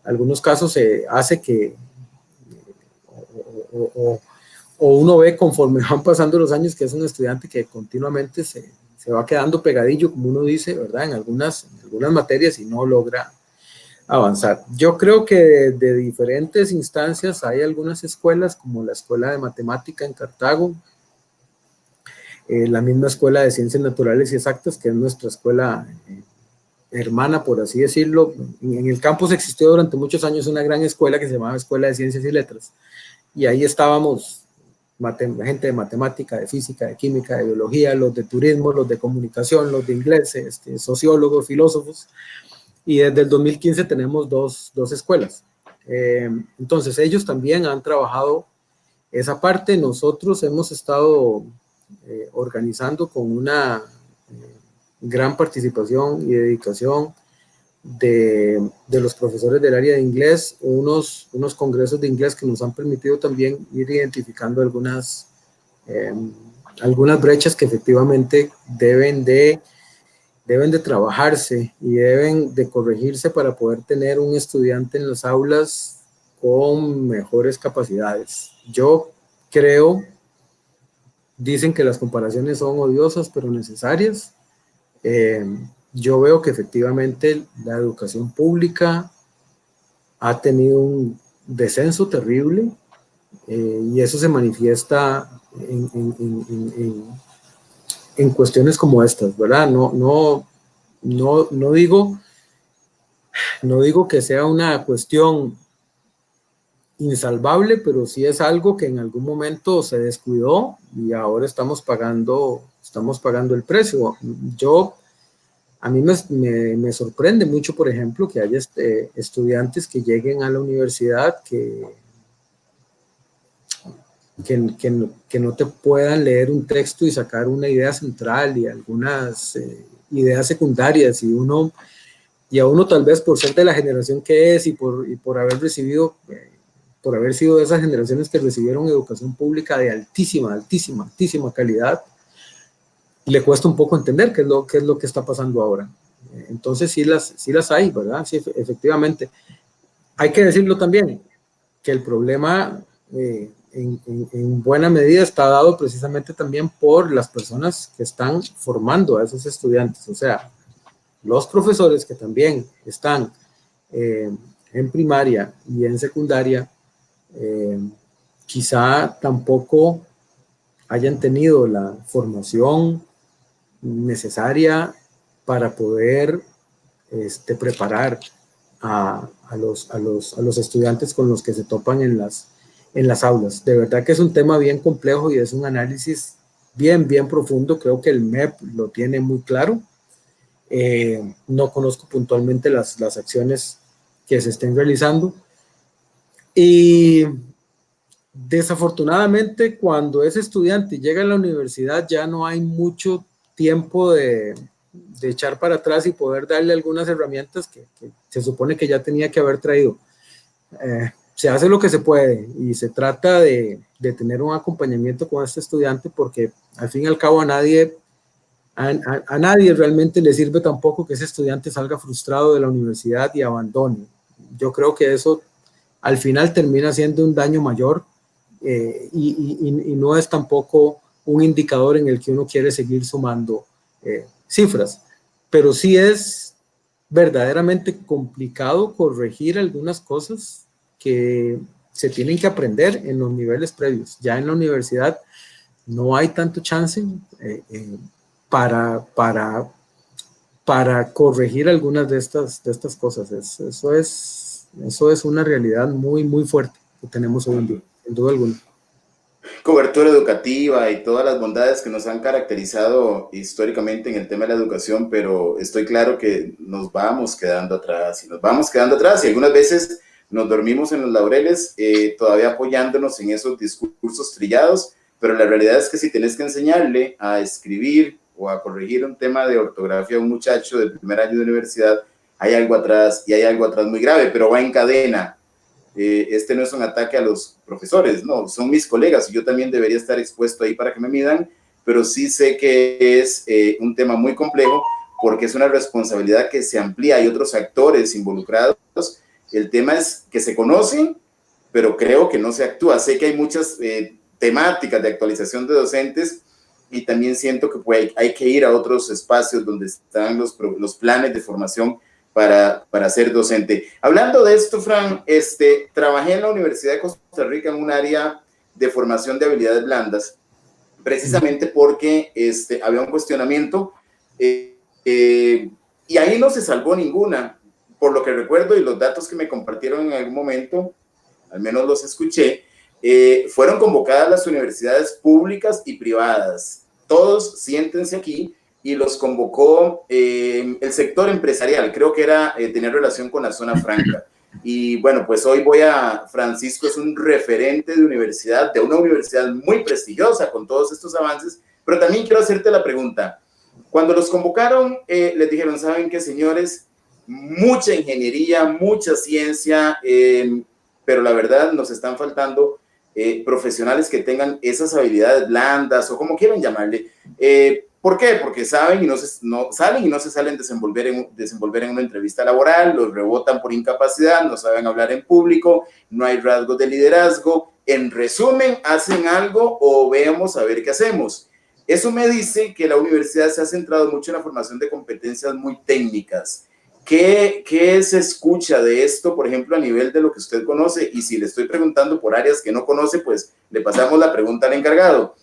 algunos casos se hace que, o uno ve conforme van pasando los años que es un estudiante que continuamente se va quedando pegadillo, como uno dice, ¿verdad? En algunas materias y no logra avanzar. Yo creo que de diferentes instancias hay algunas escuelas, como la Escuela de Matemática en Cartago, la misma Escuela de Ciencias Naturales y Exactas, que es nuestra escuela hermana, por así decirlo. En el campus existió durante muchos años una gran escuela que se llamaba Escuela de Ciencias y Letras, y ahí estábamos gente de matemática, de física, de química, de biología, los de turismo, los de comunicación, los de inglés, sociólogos, filósofos, y desde el 2015 tenemos dos escuelas. Entonces ellos también han trabajado esa parte. Nosotros hemos estado organizando con una gran participación y dedicación de los profesores del área de inglés, unos congresos de inglés que nos han permitido también ir identificando algunas brechas que efectivamente deben de trabajarse y deben de corregirse para poder tener un estudiante en las aulas con mejores capacidades. Yo creo, dicen que las comparaciones son odiosas pero necesarias. Yo veo que efectivamente la educación pública ha tenido un descenso terrible, y eso se manifiesta en cuestiones como estas, ¿verdad? No digo que sea una cuestión insalvable, pero sí es algo que en algún momento se descuidó y ahora estamos pagando el precio. A mí me sorprende mucho, por ejemplo, que haya estudiantes que lleguen a la universidad que no te puedan leer un texto y sacar una idea central y algunas ideas secundarias, y a uno tal vez por ser de la generación que es y por haber recibido, por haber sido de esas generaciones que recibieron educación pública de altísima calidad, le cuesta un poco entender qué es lo que está pasando ahora. Entonces sí las hay, ¿verdad? Sí, efectivamente. Hay que decirlo también, que el problema en buena medida está dado precisamente también por las personas que están formando a esos estudiantes, o sea, los profesores que también están en primaria y en secundaria, quizá tampoco hayan tenido la formación necesaria para poder preparar a los estudiantes con los que se topan en las aulas. De verdad que es un tema bien complejo y es un análisis bien profundo. Creo que el MEP lo tiene muy claro. No conozco puntualmente las acciones que se estén realizando. Y desafortunadamente, cuando ese estudiante llega a la universidad, ya no hay mucho tiempo de echar para atrás y poder darle algunas herramientas que se supone que ya tenía que haber traído. Se hace lo que se puede y se trata de tener un acompañamiento con este estudiante, porque al fin y al cabo a nadie realmente le sirve tampoco que ese estudiante salga frustrado de la universidad y abandone. Yo creo que eso al final termina siendo un daño mayor, y no es tampoco un indicador en el que uno quiere seguir sumando cifras, pero sí es verdaderamente complicado corregir algunas cosas que se tienen que aprender en los niveles previos. Ya en la universidad no hay tanto chance para corregir algunas de estas cosas. Eso es una realidad muy fuerte que tenemos hoy en día, sin duda alguna. Cobertura educativa y todas las bondades que nos han caracterizado históricamente en el tema de la educación, pero estoy claro que nos vamos quedando atrás y algunas veces nos dormimos en los laureles, todavía apoyándonos en esos discursos trillados, pero la realidad es que si tenés que enseñarle a escribir o a corregir un tema de ortografía a un muchacho del primer año de universidad, hay algo atrás, y hay algo atrás muy grave, pero va en cadena. Este no es un ataque a los profesores, no, son mis colegas y yo también debería estar expuesto ahí para que me midan, pero sí sé que es un tema muy complejo porque es una responsabilidad que se amplía, hay otros actores involucrados. El tema es que se conocen, pero creo que no se actúa. Sé que hay muchas temáticas de actualización de docentes y también siento que hay que ir a otros espacios donde están los planes de formación para ser docente. Hablando de esto, Fran, trabajé en la Universidad de Costa Rica en un área de formación de habilidades blandas, precisamente porque había un cuestionamiento y ahí no se salvó ninguna. Por lo que recuerdo y los datos que me compartieron en algún momento, al menos los escuché, fueron convocadas las universidades públicas y privadas. Todos siéntense aquí, y los convocó el sector empresarial, creo que tenía relación con la zona franca. Y bueno, pues hoy Francisco es un referente de una universidad muy prestigiosa con todos estos avances, pero también quiero hacerte la pregunta. Cuando los convocaron, les dijeron, ¿saben qué, señores? Mucha ingeniería, mucha ciencia, pero la verdad nos están faltando profesionales que tengan esas habilidades blandas o como quieran llamarle. ¿Por qué? Porque saben y no se salen desenvolver en una entrevista laboral, los rebotan por incapacidad, no saben hablar en público, no hay rasgos de liderazgo. En resumen, hacen algo o veamos a ver qué hacemos. Eso me dice que la universidad se ha centrado mucho en la formación de competencias muy técnicas. ¿Qué se escucha de esto, por ejemplo, a nivel de lo que usted conoce? Y si le estoy preguntando por áreas que no conoce, pues le pasamos la pregunta al encargado.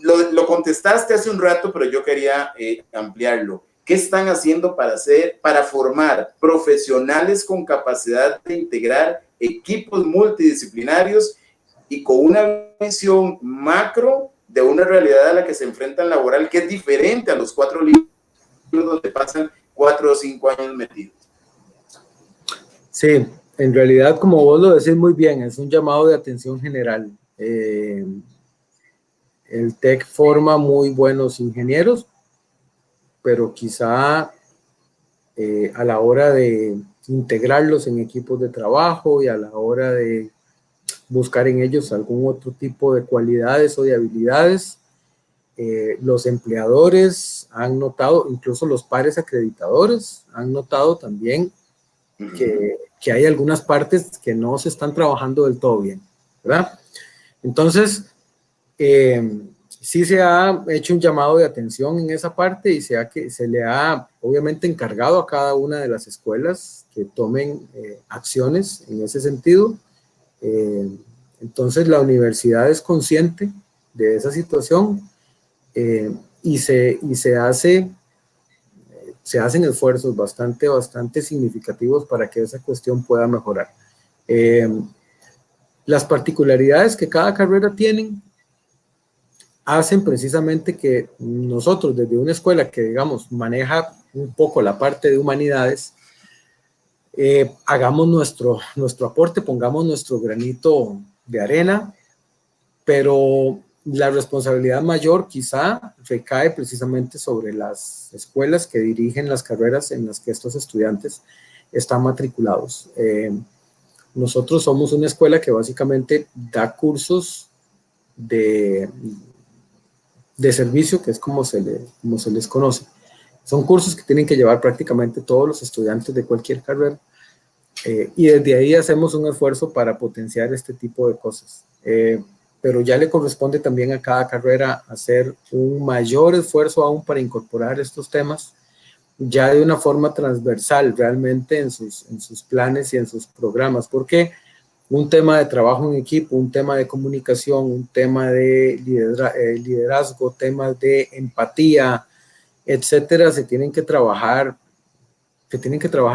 Lo contestaste hace un rato, pero yo quería ampliarlo. ¿Qué están haciendo para formar profesionales con capacidad de integrar equipos multidisciplinarios y con una visión macro de una realidad a la que se enfrentan laboral que es diferente a los 4 libros donde pasan 4 o 5 años metidos? Sí, en realidad, como vos lo decís muy bien, es un llamado de atención general. El TEC forma muy buenos ingenieros, pero quizá a la hora de integrarlos en equipos de trabajo y a la hora de buscar en ellos algún otro tipo de cualidades o de habilidades, los empleadores han notado, incluso los pares acreditadores han notado también que que hay algunas partes que no se están trabajando del todo bien, ¿verdad? Entonces, sí se ha hecho un llamado de atención en esa parte y se le ha obviamente encargado a cada una de las escuelas que tomen acciones en ese sentido. Entonces la universidad es consciente de esa situación y se hacen esfuerzos bastante significativos para que esa cuestión pueda mejorar. Las particularidades que cada carrera tienen hacen precisamente que nosotros desde una escuela que, digamos, maneja un poco la parte de humanidades, hagamos nuestro aporte, pongamos nuestro granito de arena, pero la responsabilidad mayor quizá recae precisamente sobre las escuelas que dirigen las carreras en las que estos estudiantes están matriculados. Nosotros somos una escuela que básicamente da cursos de servicio, que es como se les conoce. Son cursos que tienen que llevar prácticamente todos los estudiantes de cualquier carrera y desde ahí hacemos un esfuerzo para potenciar este tipo de cosas. Pero ya le corresponde también a cada carrera hacer un mayor esfuerzo aún para incorporar estos temas ya de una forma transversal realmente en sus planes y en sus programas, porque un tema de trabajo en equipo, un tema de comunicación, un tema de liderazgo, temas de empatía, etcétera, se tienen que trabajar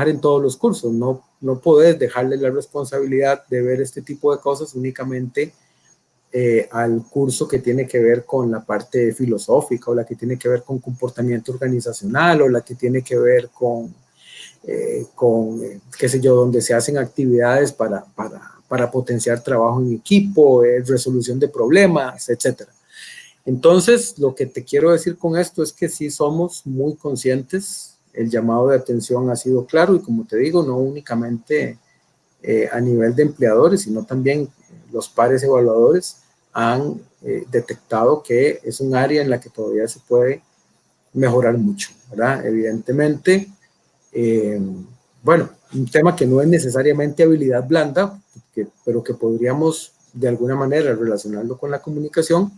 en todos los cursos. No podés dejarle la responsabilidad de ver este tipo de cosas únicamente al curso que tiene que ver con la parte filosófica o la que tiene que ver con comportamiento organizacional o la que tiene que ver con qué sé yo, donde se hacen actividades para potenciar trabajo en equipo, resolución de problemas, etcétera. Entonces, lo que te quiero decir con esto es que sí somos muy conscientes, el llamado de atención ha sido claro y como te digo, no únicamente a nivel de empleadores, sino también los pares evaluadores han detectado que es un área en la que todavía se puede mejorar mucho, ¿verdad? Evidentemente, bueno, un tema que no es necesariamente habilidad blanda, pero que podríamos de alguna manera relacionarlo con la comunicación,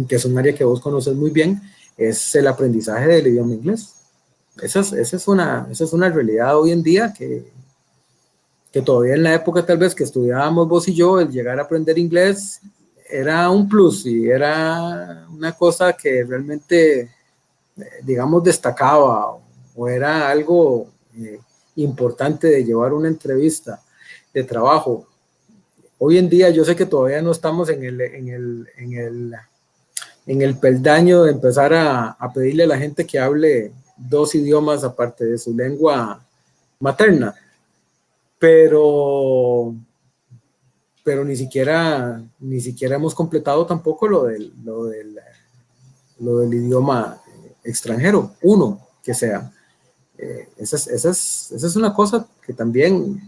que es un área que vos conoces muy bien, es el aprendizaje del idioma inglés. Esa es una realidad hoy en día que todavía en la época tal vez que estudiábamos vos y yo, el llegar a aprender inglés era un plus y era una cosa que realmente, digamos, destacaba o era algo importante de llevar una entrevista de trabajo. Hoy en día yo sé que todavía no estamos en el peldaño de empezar a pedirle a la gente que hable 2 idiomas aparte de su lengua materna, pero ni siquiera hemos completado tampoco lo del idioma extranjero, uno que sea. Esa es una cosa que también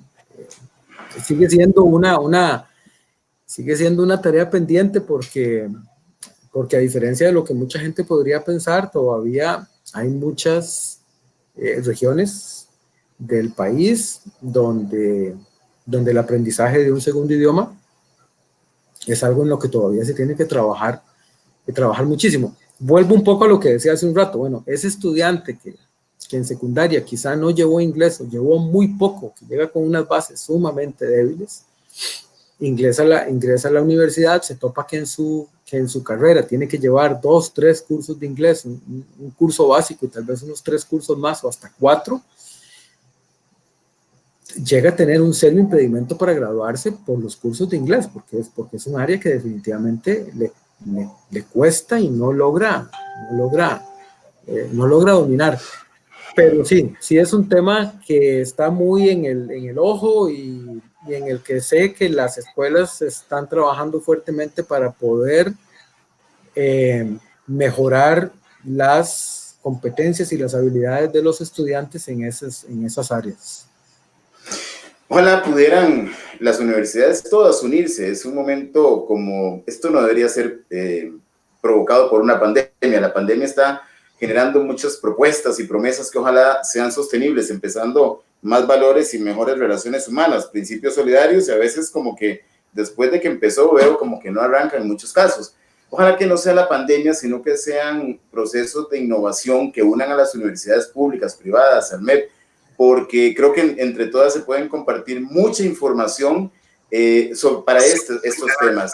sigue siendo una tarea pendiente porque a diferencia de lo que mucha gente podría pensar, todavía hay muchas regiones del país donde el aprendizaje de un segundo idioma es algo en lo que todavía se tiene que trabajar muchísimo. Vuelvo un poco a lo que decía hace un rato. Bueno, ese estudiante que en secundaria quizá no llevó inglés o llevó muy poco, que llega con unas bases sumamente débiles, ingresa a la universidad, se topa que en su carrera tiene que llevar 2, 3 cursos de inglés, un curso básico y tal vez unos 3 cursos más o hasta 4, llega a tener un serio impedimento para graduarse por los cursos de inglés, porque es un área que definitivamente le cuesta y no logra dominar. Pero sí es un tema que está muy en el ojo y en el que sé que las escuelas están trabajando fuertemente para poder mejorar las competencias y las habilidades de los estudiantes en esas áreas. Ojalá pudieran las universidades todas unirse. Es un momento como, esto no debería ser provocado por una pandemia. La pandemia está generando muchas propuestas y promesas que ojalá sean sostenibles, empezando más valores y mejores relaciones humanas, principios solidarios, y a veces como que después de que empezó veo como que no arranca en muchos casos. Ojalá que no sea la pandemia, sino que sean procesos de innovación que unan a las universidades públicas, privadas, al MEP, porque creo que entre todas se pueden compartir mucha información para estos temas.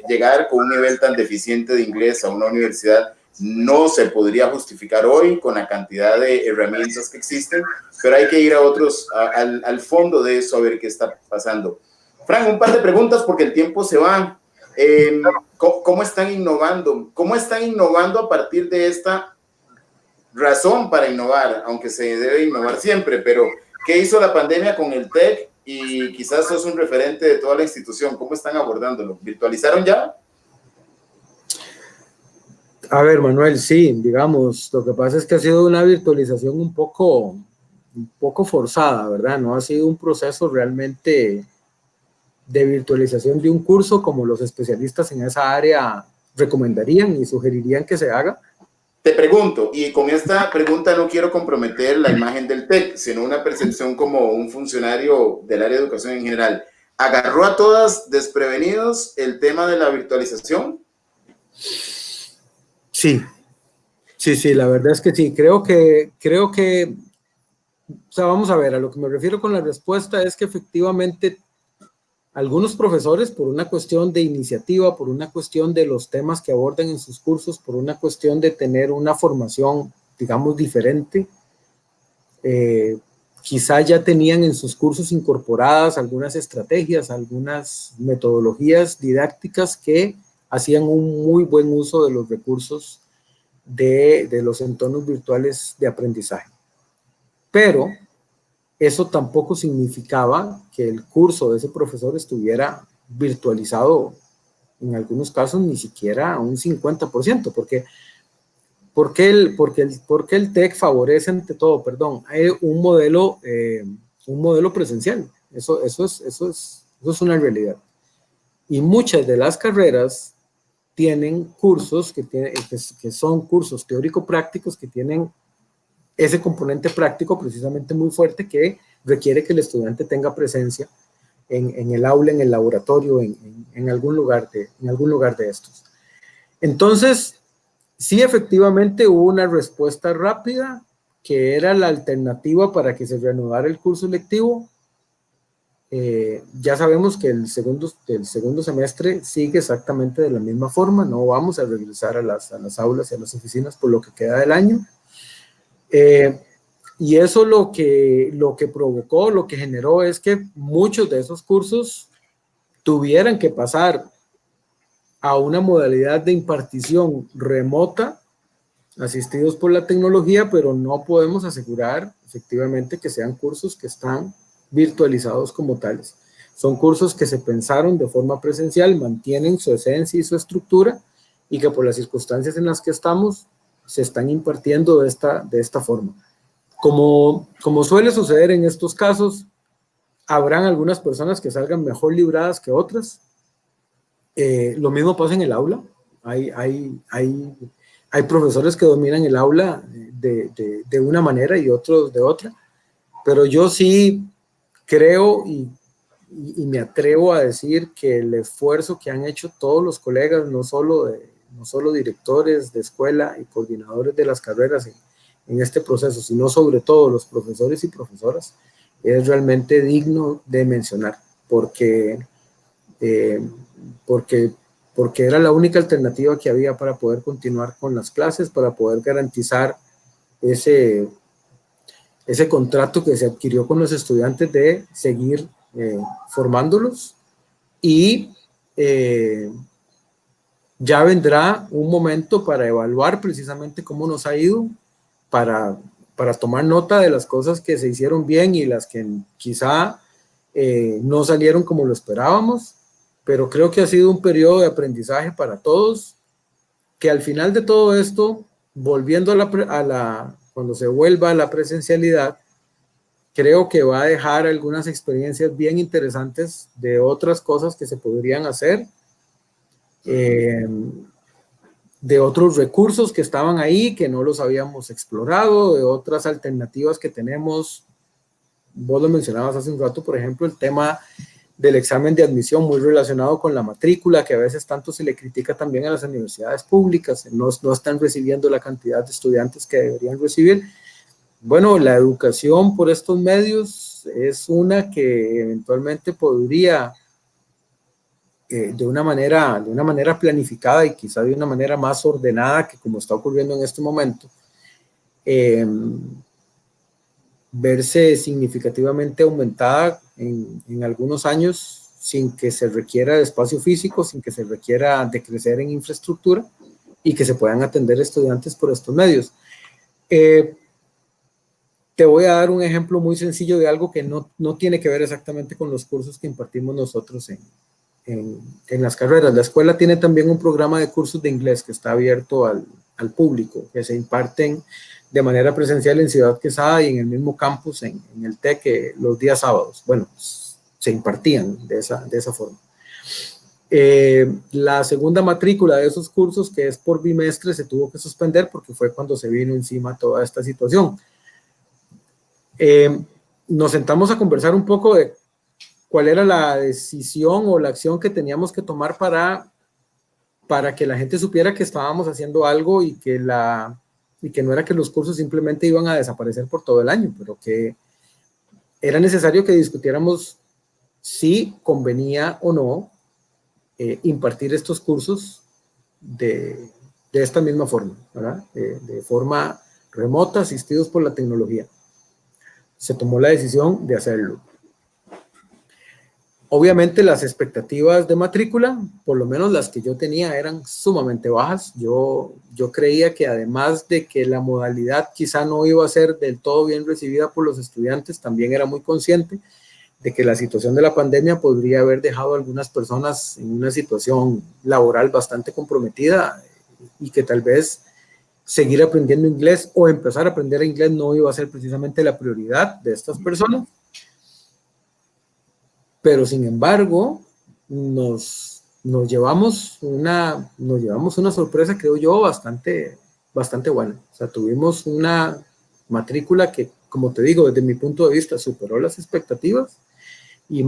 Llegar con un nivel tan deficiente de inglés a una universidad no se podría justificar hoy con la cantidad de herramientas que existen, pero hay que ir a otros, al fondo de eso, a ver qué está pasando. Frank, un par de preguntas porque el tiempo se va. ¿Cómo están innovando? ¿Cómo están innovando a partir de esta razón para innovar? Aunque se debe innovar siempre, pero ¿qué hizo la pandemia con el TEC? Y quizás sos un referente de toda la institución. ¿Cómo están abordándolo? ¿Virtualizaron ya? A ver, Manuel, sí, digamos, lo que pasa es que ha sido una virtualización un poco forzada, ¿verdad? No ha sido un proceso realmente de virtualización de un curso como los especialistas en esa área recomendarían y sugerirían que se haga. Te pregunto, y con esta pregunta no quiero comprometer la imagen del TEC, sino una percepción como un funcionario del área de educación en general. ¿Agarró a todas desprevenidos el tema de la virtualización? Sí, sí, la verdad es que sí. Creo que, o sea, vamos a ver, a lo que me refiero con la respuesta es que efectivamente algunos profesores, por una cuestión de iniciativa, por una cuestión de los temas que abordan en sus cursos, por una cuestión de tener una formación, digamos, diferente, quizá ya tenían en sus cursos incorporadas algunas estrategias, algunas metodologías didácticas que hacían un muy buen uso de los recursos de los entornos virtuales de aprendizaje. Pero eso tampoco significaba que el curso de ese profesor estuviera virtualizado, en algunos casos ni siquiera un 50%, porque el TEC favorece ante todo, un modelo presencial. Eso es una realidad. Y muchas de las carreras tienen cursos que son cursos teórico-prácticos que tienen ese componente práctico precisamente muy fuerte que requiere que el estudiante tenga presencia en el aula, en el laboratorio, en algún lugar de estos. Entonces, sí, efectivamente hubo una respuesta rápida que era la alternativa para que se reanudara el curso lectivo. Ya sabemos que el segundo semestre sigue exactamente de la misma forma, no vamos a regresar a las aulas y a las oficinas por lo que queda del año. Y eso lo que provocó, lo que generó es que muchos de esos cursos tuvieran que pasar a una modalidad de impartición remota, asistidos por la tecnología, pero no podemos asegurar efectivamente que sean cursos que están virtualizados como tales. Son cursos que se pensaron de forma presencial, mantienen su esencia y su estructura, y que por las circunstancias en las que estamos, se están impartiendo de esta forma. Como suele suceder en estos casos, habrán algunas personas que salgan mejor libradas que otras. Lo mismo pasa en el aula. Hay profesores que dominan el aula de una manera y otros de otra, pero yo sí creo y me atrevo a decir que el esfuerzo que han hecho todos los colegas, no solo directores de escuela y coordinadores de las carreras en este proceso, sino sobre todo los profesores y profesoras, es realmente digno de mencionar, porque era la única alternativa que había para poder continuar con las clases, para poder garantizar ese contrato que se adquirió con los estudiantes de seguir formándolos, y ya vendrá un momento para evaluar precisamente cómo nos ha ido, para tomar nota de las cosas que se hicieron bien y las que quizá no salieron como lo esperábamos, pero creo que ha sido un periodo de aprendizaje para todos, que al final de todo esto, volviendo cuando se vuelva a la presencialidad, creo que va a dejar algunas experiencias bien interesantes de otras cosas que se podrían hacer, de otros recursos que estaban ahí, que no los habíamos explorado, de otras alternativas que tenemos vos lo mencionabas hace un rato, por ejemplo, el tema del examen de admisión muy relacionado con la matrícula, que a veces tanto se le critica también a las universidades públicas, no están recibiendo la cantidad de estudiantes que deberían recibir. Bueno, la educación por estos medios es una que eventualmente podría, de una manera planificada y quizá de una manera más ordenada que como está ocurriendo en este momento, verse significativamente aumentada en algunos años sin que se requiera de espacio físico, sin que se requiera de crecer en infraestructura y que se puedan atender estudiantes por estos medios. Te voy a dar un ejemplo muy sencillo de algo que no tiene que ver exactamente con los cursos que impartimos nosotros en las carreras. La escuela tiene también un programa de cursos de inglés que está abierto al público, que se imparten de manera presencial en Ciudad Quesada y en el mismo campus en el TEC los días sábados. Bueno, se impartían de esa forma. La segunda matrícula de esos cursos, que es por bimestre, se tuvo que suspender porque fue cuando se vino encima toda esta situación. Nos sentamos a conversar un poco de cuál era la decisión o la acción que teníamos que tomar para que la gente supiera que estábamos haciendo algo y que no era que los cursos simplemente iban a desaparecer por todo el año, pero que era necesario que discutiéramos si convenía o no impartir estos cursos de esta misma forma, ¿verdad? De forma remota, asistidos por la tecnología. Se tomó la decisión de hacerlo. Obviamente las expectativas de matrícula, por lo menos las que yo tenía, eran sumamente bajas. Yo creía que además de que la modalidad quizá no iba a ser del todo bien recibida por los estudiantes, también era muy consciente de que la situación de la pandemia podría haber dejado a algunas personas en una situación laboral bastante comprometida y que tal vez seguir aprendiendo inglés o empezar a aprender inglés no iba a ser precisamente la prioridad de estas personas. Pero sin embargo, nos llevamos una sorpresa, creo yo, bastante buena. O sea, tuvimos una matrícula que, como te digo, desde mi punto de vista, superó las expectativas y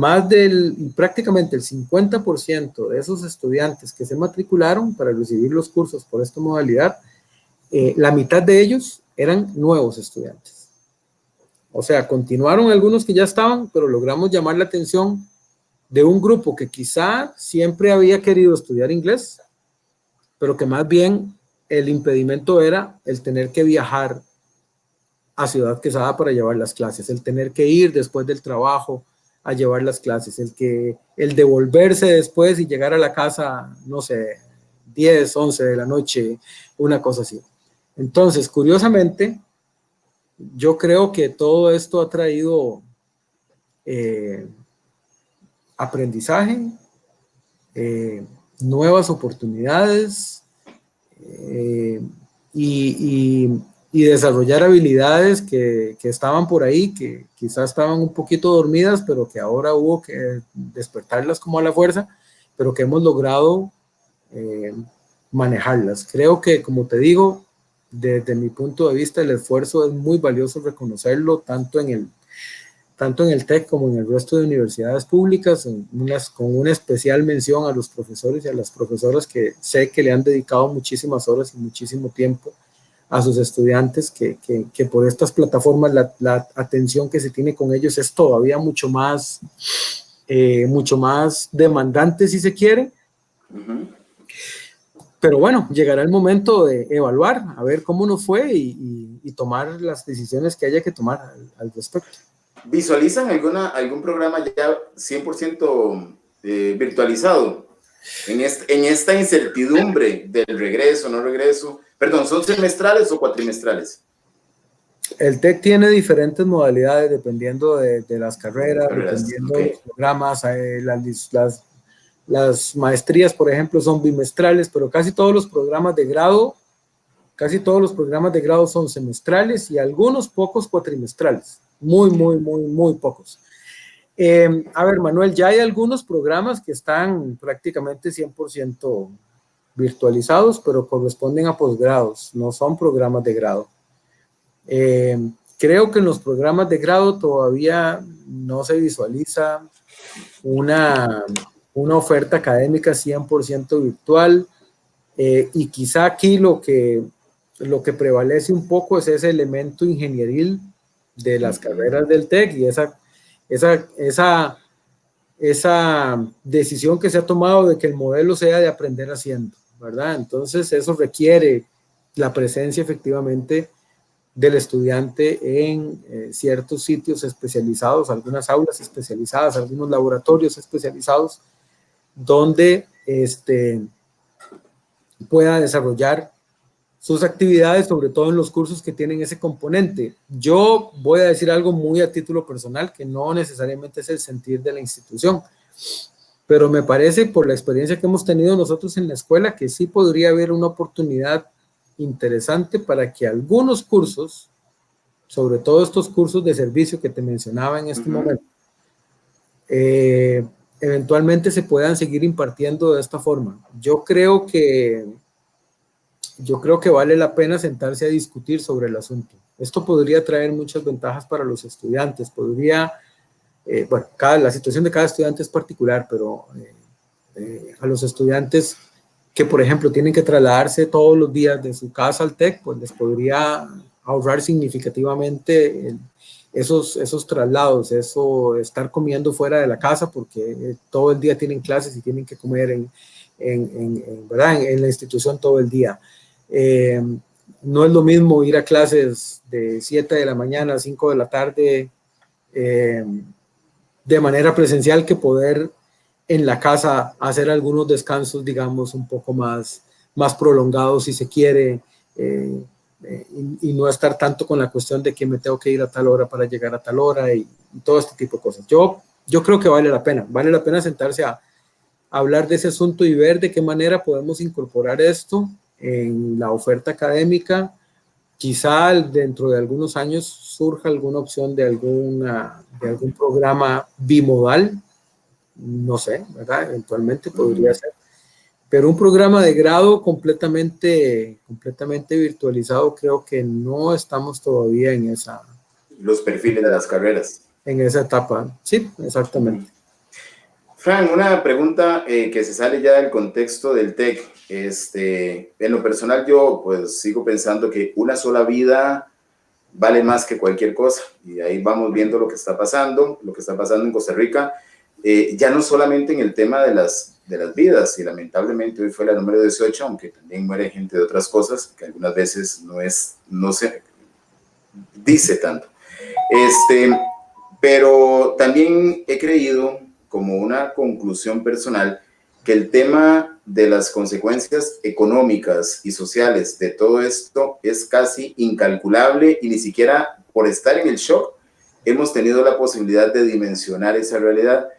prácticamente el 50% de esos estudiantes que se matricularon para recibir los cursos por esta modalidad, la mitad de ellos eran nuevos estudiantes. O sea, continuaron algunos que ya estaban, pero logramos llamar la atención de un grupo que quizá siempre había querido estudiar inglés, pero que más bien el impedimento era el tener que viajar a Ciudad Quesada para llevar las clases, el tener que ir después del trabajo a llevar las clases, el devolverse después y llegar a la casa, no sé, 10, 11 de la noche, una cosa así. Entonces, curiosamente, yo creo que todo esto ha traído aprendizaje, nuevas oportunidades y desarrollar habilidades que estaban por ahí, que quizás estaban un poquito dormidas, pero que ahora hubo que despertarlas como a la fuerza, pero que hemos logrado manejarlas. Creo que, como te digo, desde mi punto de vista, el esfuerzo es muy valioso reconocerlo, tanto en el TEC como en el resto de universidades públicas, con una especial mención a los profesores y a las profesoras que sé que le han dedicado muchísimas horas y muchísimo tiempo a sus estudiantes, que por estas plataformas la atención que se tiene con ellos es todavía mucho más demandante, si se quiere. Pero bueno, llegará el momento de evaluar, a ver cómo nos fue y tomar las decisiones que haya que tomar al respecto. ¿Visualizan algún programa ya 100% virtualizado? En esta incertidumbre del regreso, no regreso. Perdón, ¿son semestrales o cuatrimestrales? El TEC tiene diferentes modalidades dependiendo de las carreras, dependiendo Okay. de los programas. Las maestrías, por ejemplo, son bimestrales, pero casi todos los programas de grado son semestrales y algunos pocos cuatrimestrales. Muy pocos. A ver, Manuel, ya hay algunos programas que están prácticamente 100% virtualizados, pero corresponden a posgrados, no son programas de grado. Creo que en los programas de grado todavía no se visualiza una oferta académica 100% virtual, y quizá aquí lo que prevalece un poco es ese elemento ingenieril de las carreras del TEC y esa decisión que se ha tomado de que el modelo sea de aprender haciendo, ¿verdad? Entonces eso requiere la presencia efectivamente del estudiante en ciertos sitios especializados, algunas aulas especializadas, algunos laboratorios especializados, donde pueda desarrollar sus actividades, sobre todo en los cursos que tienen ese componente. Yo voy a decir algo muy a título personal, que no necesariamente es el sentir de la institución, pero me parece, por la experiencia que hemos tenido nosotros en la escuela, que sí podría haber una oportunidad interesante para que algunos cursos, sobre todo estos cursos de servicio que te mencionaba en este momento, eventualmente se puedan seguir impartiendo de esta forma. Yo creo que vale la pena sentarse a discutir sobre el asunto. Esto podría traer muchas ventajas para los estudiantes, bueno, la situación de cada estudiante es particular, pero a los estudiantes que, por ejemplo, tienen que trasladarse todos los días de su casa al TEC, pues les podría ahorrar significativamente esos traslados, eso, estar comiendo fuera de la casa, porque todo el día tienen clases y tienen que comer ¿verdad? En la institución todo el día. No es lo mismo ir a clases de 7 de la mañana a 5 de la tarde de manera presencial que poder en la casa hacer algunos descansos, digamos, un poco más prolongados si se quiere, y no estar tanto con la cuestión de que me tengo que ir a tal hora para llegar a tal hora y todo este tipo de cosas. Yo creo que vale la pena sentarse a hablar de ese asunto y ver de qué manera podemos incorporar esto en la oferta académica. Quizá dentro de algunos años surja alguna opción de algún programa bimodal, no sé, ¿verdad? Eventualmente podría ser. Pero un programa de grado completamente virtualizado, creo que no estamos todavía Los perfiles de las carreras. en esa etapa. Sí, exactamente. Fran, una pregunta que se sale ya del contexto del TEC. En lo personal yo pues sigo pensando que una sola vida vale más que cualquier cosa. Y ahí vamos viendo lo que está pasando en Costa Rica, ya no solamente en el tema de las vidas, y lamentablemente hoy fue la número 18, aunque también muere gente de otras cosas, que algunas veces no se dice tanto. Pero también he creído, como una conclusión personal, que el tema de las consecuencias económicas y sociales de todo esto es casi incalculable, y ni siquiera por estar en el shock hemos tenido la posibilidad de dimensionar esa realidad.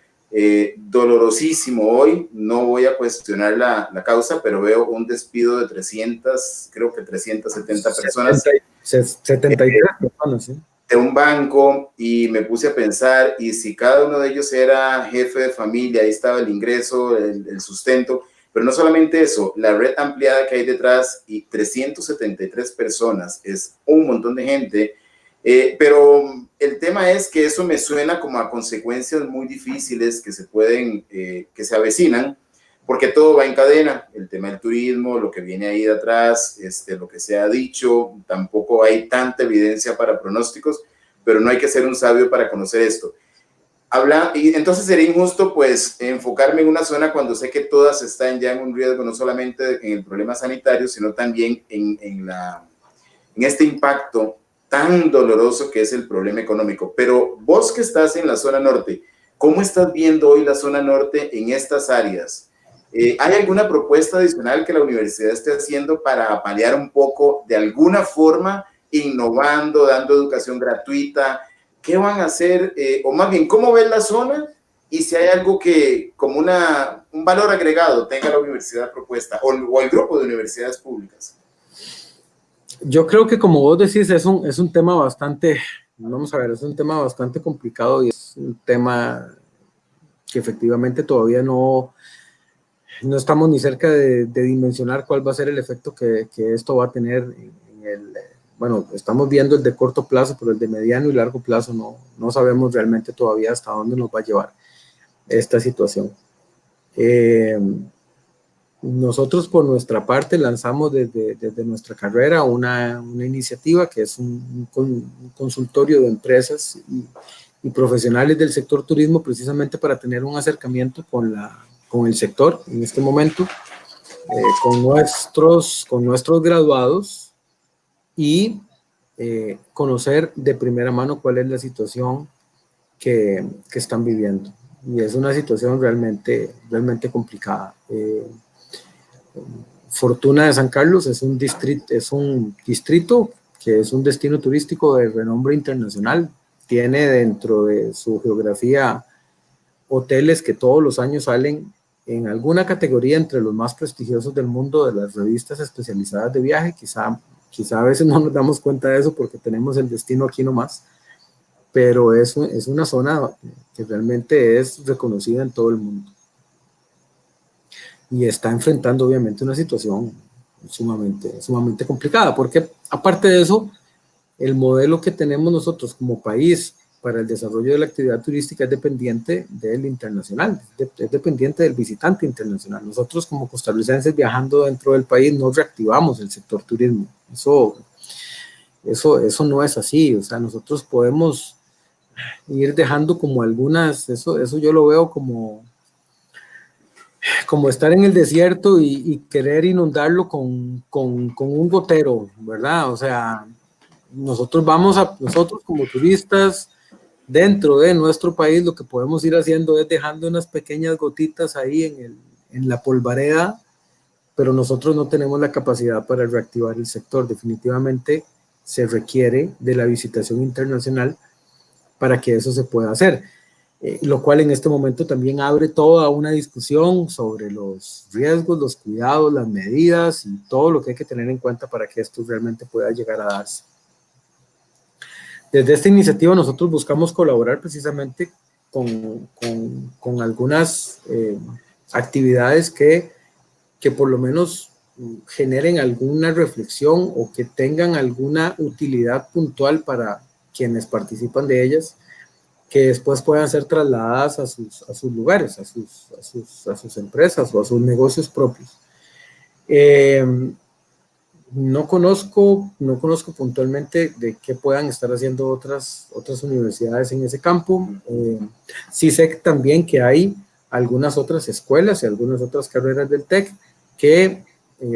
Dolorosísimo hoy, no voy a cuestionar la causa, pero veo un despido de 370 personas. 73 personas, ¿sí? De un banco, y me puse a pensar, y si cada uno de ellos era jefe de familia, ahí estaba el ingreso, el sustento, pero no solamente eso, la red ampliada que hay detrás, y 373 personas, es un montón de gente, pero el tema es que eso me suena como a consecuencias muy difíciles que que se avecinan, porque todo va en cadena, el tema del turismo, lo que viene ahí de atrás, lo que se ha dicho, tampoco hay tanta evidencia para pronósticos, pero no hay que ser un sabio para conocer esto. Y entonces sería injusto pues enfocarme en una zona cuando sé que todas están ya en un riesgo, no solamente en el problema sanitario, sino también en este impacto tan doloroso que es el problema económico. Pero vos que estás en la zona norte, ¿cómo estás viendo hoy la zona norte en estas áreas? ¿Hay alguna propuesta adicional que la universidad esté haciendo para paliar un poco, de alguna forma, innovando, dando educación gratuita? ¿Qué van a hacer? O más bien, ¿cómo ves la zona? Y si hay algo que, como un valor agregado, tenga la universidad propuesta, o el grupo de universidades públicas. Yo creo que, como vos decís, es un tema bastante, vamos a ver, es un tema bastante complicado, y es un tema que efectivamente todavía no estamos ni cerca de dimensionar cuál va a ser el efecto que esto va a tener bueno, estamos viendo el de corto plazo, pero el de mediano y largo plazo no sabemos realmente todavía hasta dónde nos va a llevar esta situación. Nosotros por nuestra parte lanzamos desde nuestra carrera una iniciativa que es un consultorio de empresas y profesionales del sector turismo, precisamente para tener un acercamiento con el sector en este momento, con nuestros graduados y conocer de primera mano cuál es la situación que están viviendo. Y es una situación realmente complicada. Fortuna de San Carlos es un distrito que es un destino turístico de renombre internacional. Tiene dentro de su geografía hoteles que todos los años salen en alguna categoría entre los más prestigiosos del mundo de las revistas especializadas de viaje. Quizá a veces no nos damos cuenta de eso porque tenemos el destino aquí nomás, pero es una zona que realmente es reconocida en todo el mundo. Y está enfrentando obviamente una situación sumamente complicada, porque aparte de eso, el modelo que tenemos nosotros como país para el desarrollo de la actividad turística es dependiente del internacional, es dependiente del visitante internacional. Nosotros como costarricenses viajando dentro del país no reactivamos el sector turismo. Eso no es así. O sea, nosotros podemos ir dejando como algunas, eso yo lo veo como estar en el desierto y querer inundarlo con un gotero, ¿verdad? O sea, nosotros como turistas, dentro de nuestro país, lo que podemos ir haciendo es dejando unas pequeñas gotitas ahí en la polvareda, pero nosotros no tenemos la capacidad para reactivar el sector. Definitivamente se requiere de la visitación internacional para que eso se pueda hacer. Lo cual en este momento también abre toda una discusión sobre los riesgos, los cuidados, las medidas y todo lo que hay que tener en cuenta para que esto realmente pueda llegar a darse. Desde esta iniciativa nosotros buscamos colaborar precisamente con algunas actividades que por lo menos generen alguna reflexión o que tengan alguna utilidad puntual para quienes participan de ellas, que después puedan ser trasladadas a sus lugares, a sus empresas o a sus negocios propios. No conozco puntualmente de qué puedan estar haciendo otras universidades en ese campo. Sí sé también que hay algunas otras escuelas y algunas otras carreras del TEC que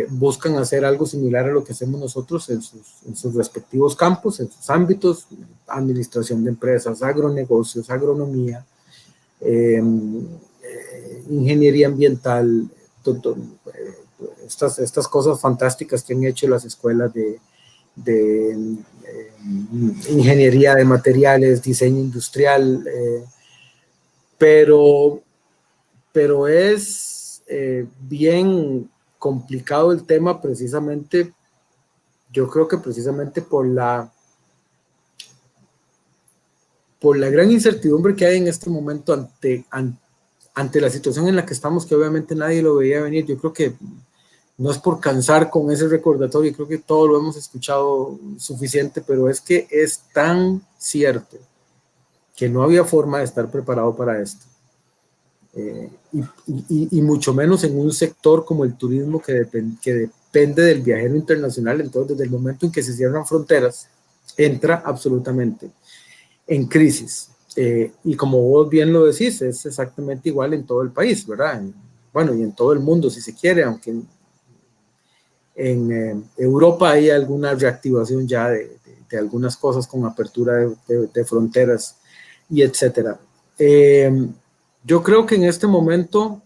buscan hacer algo similar a lo que hacemos nosotros en sus respectivos campos, en sus ámbitos: administración de empresas, agronegocios, agronomía, ingeniería ambiental, estas cosas fantásticas que han hecho las escuelas de ingeniería de materiales, diseño industrial, pero es bien complicado el tema, precisamente, yo creo que precisamente por la gran incertidumbre que hay en este momento ante la situación en la que estamos, que obviamente nadie lo veía venir. Yo creo que no es por cansar con ese recordatorio, creo que todo lo hemos escuchado suficiente, pero es que es tan cierto que no había forma de estar preparado para esto. Y mucho menos en un sector como el turismo que depende del viajero internacional. Entonces, desde el momento en que se cierran fronteras, entra absolutamente en crisis. Y como vos bien lo decís, es exactamente igual en todo el país, ¿verdad? Bueno, y en todo el mundo, si se quiere, aunque en Europa hay alguna reactivación ya de algunas cosas con apertura de fronteras y etcétera. Yo creo que en este momento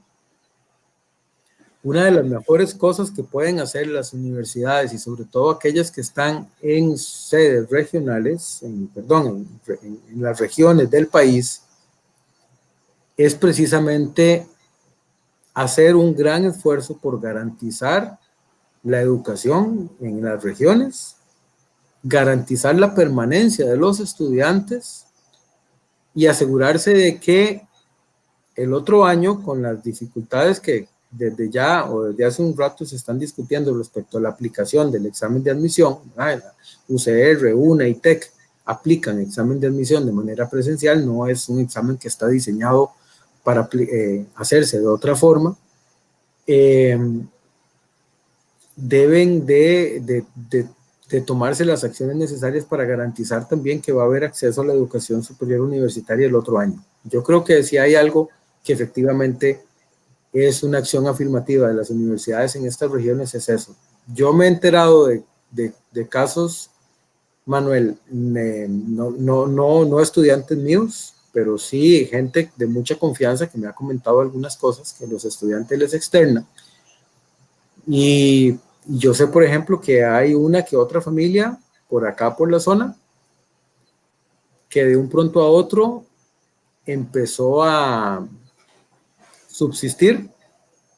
una de las mejores cosas que pueden hacer las universidades, y sobre todo aquellas que están en sedes regionales, en las regiones del país, es precisamente hacer un gran esfuerzo por garantizar la educación en las regiones, garantizar la permanencia de los estudiantes y asegurarse de que el otro año, con las dificultades que desde ya o desde hace un rato se están discutiendo respecto a la aplicación del examen de admisión, UCR, UNA y TEC aplican examen de admisión de manera presencial, no es un examen que está diseñado para hacerse de otra forma. Deben de tomarse las acciones necesarias para garantizar también que va a haber acceso a la educación superior universitaria el otro año. Yo creo que si hay algo que efectivamente es una acción afirmativa de las universidades en estas regiones, es eso. Yo me he enterado de casos, Manuel, no estudiantes míos, pero sí gente de mucha confianza que me ha comentado algunas cosas que los estudiantes les externan. Y yo sé, por ejemplo, que hay una que otra familia por acá, por la zona, que de un pronto a otro empezó a subsistir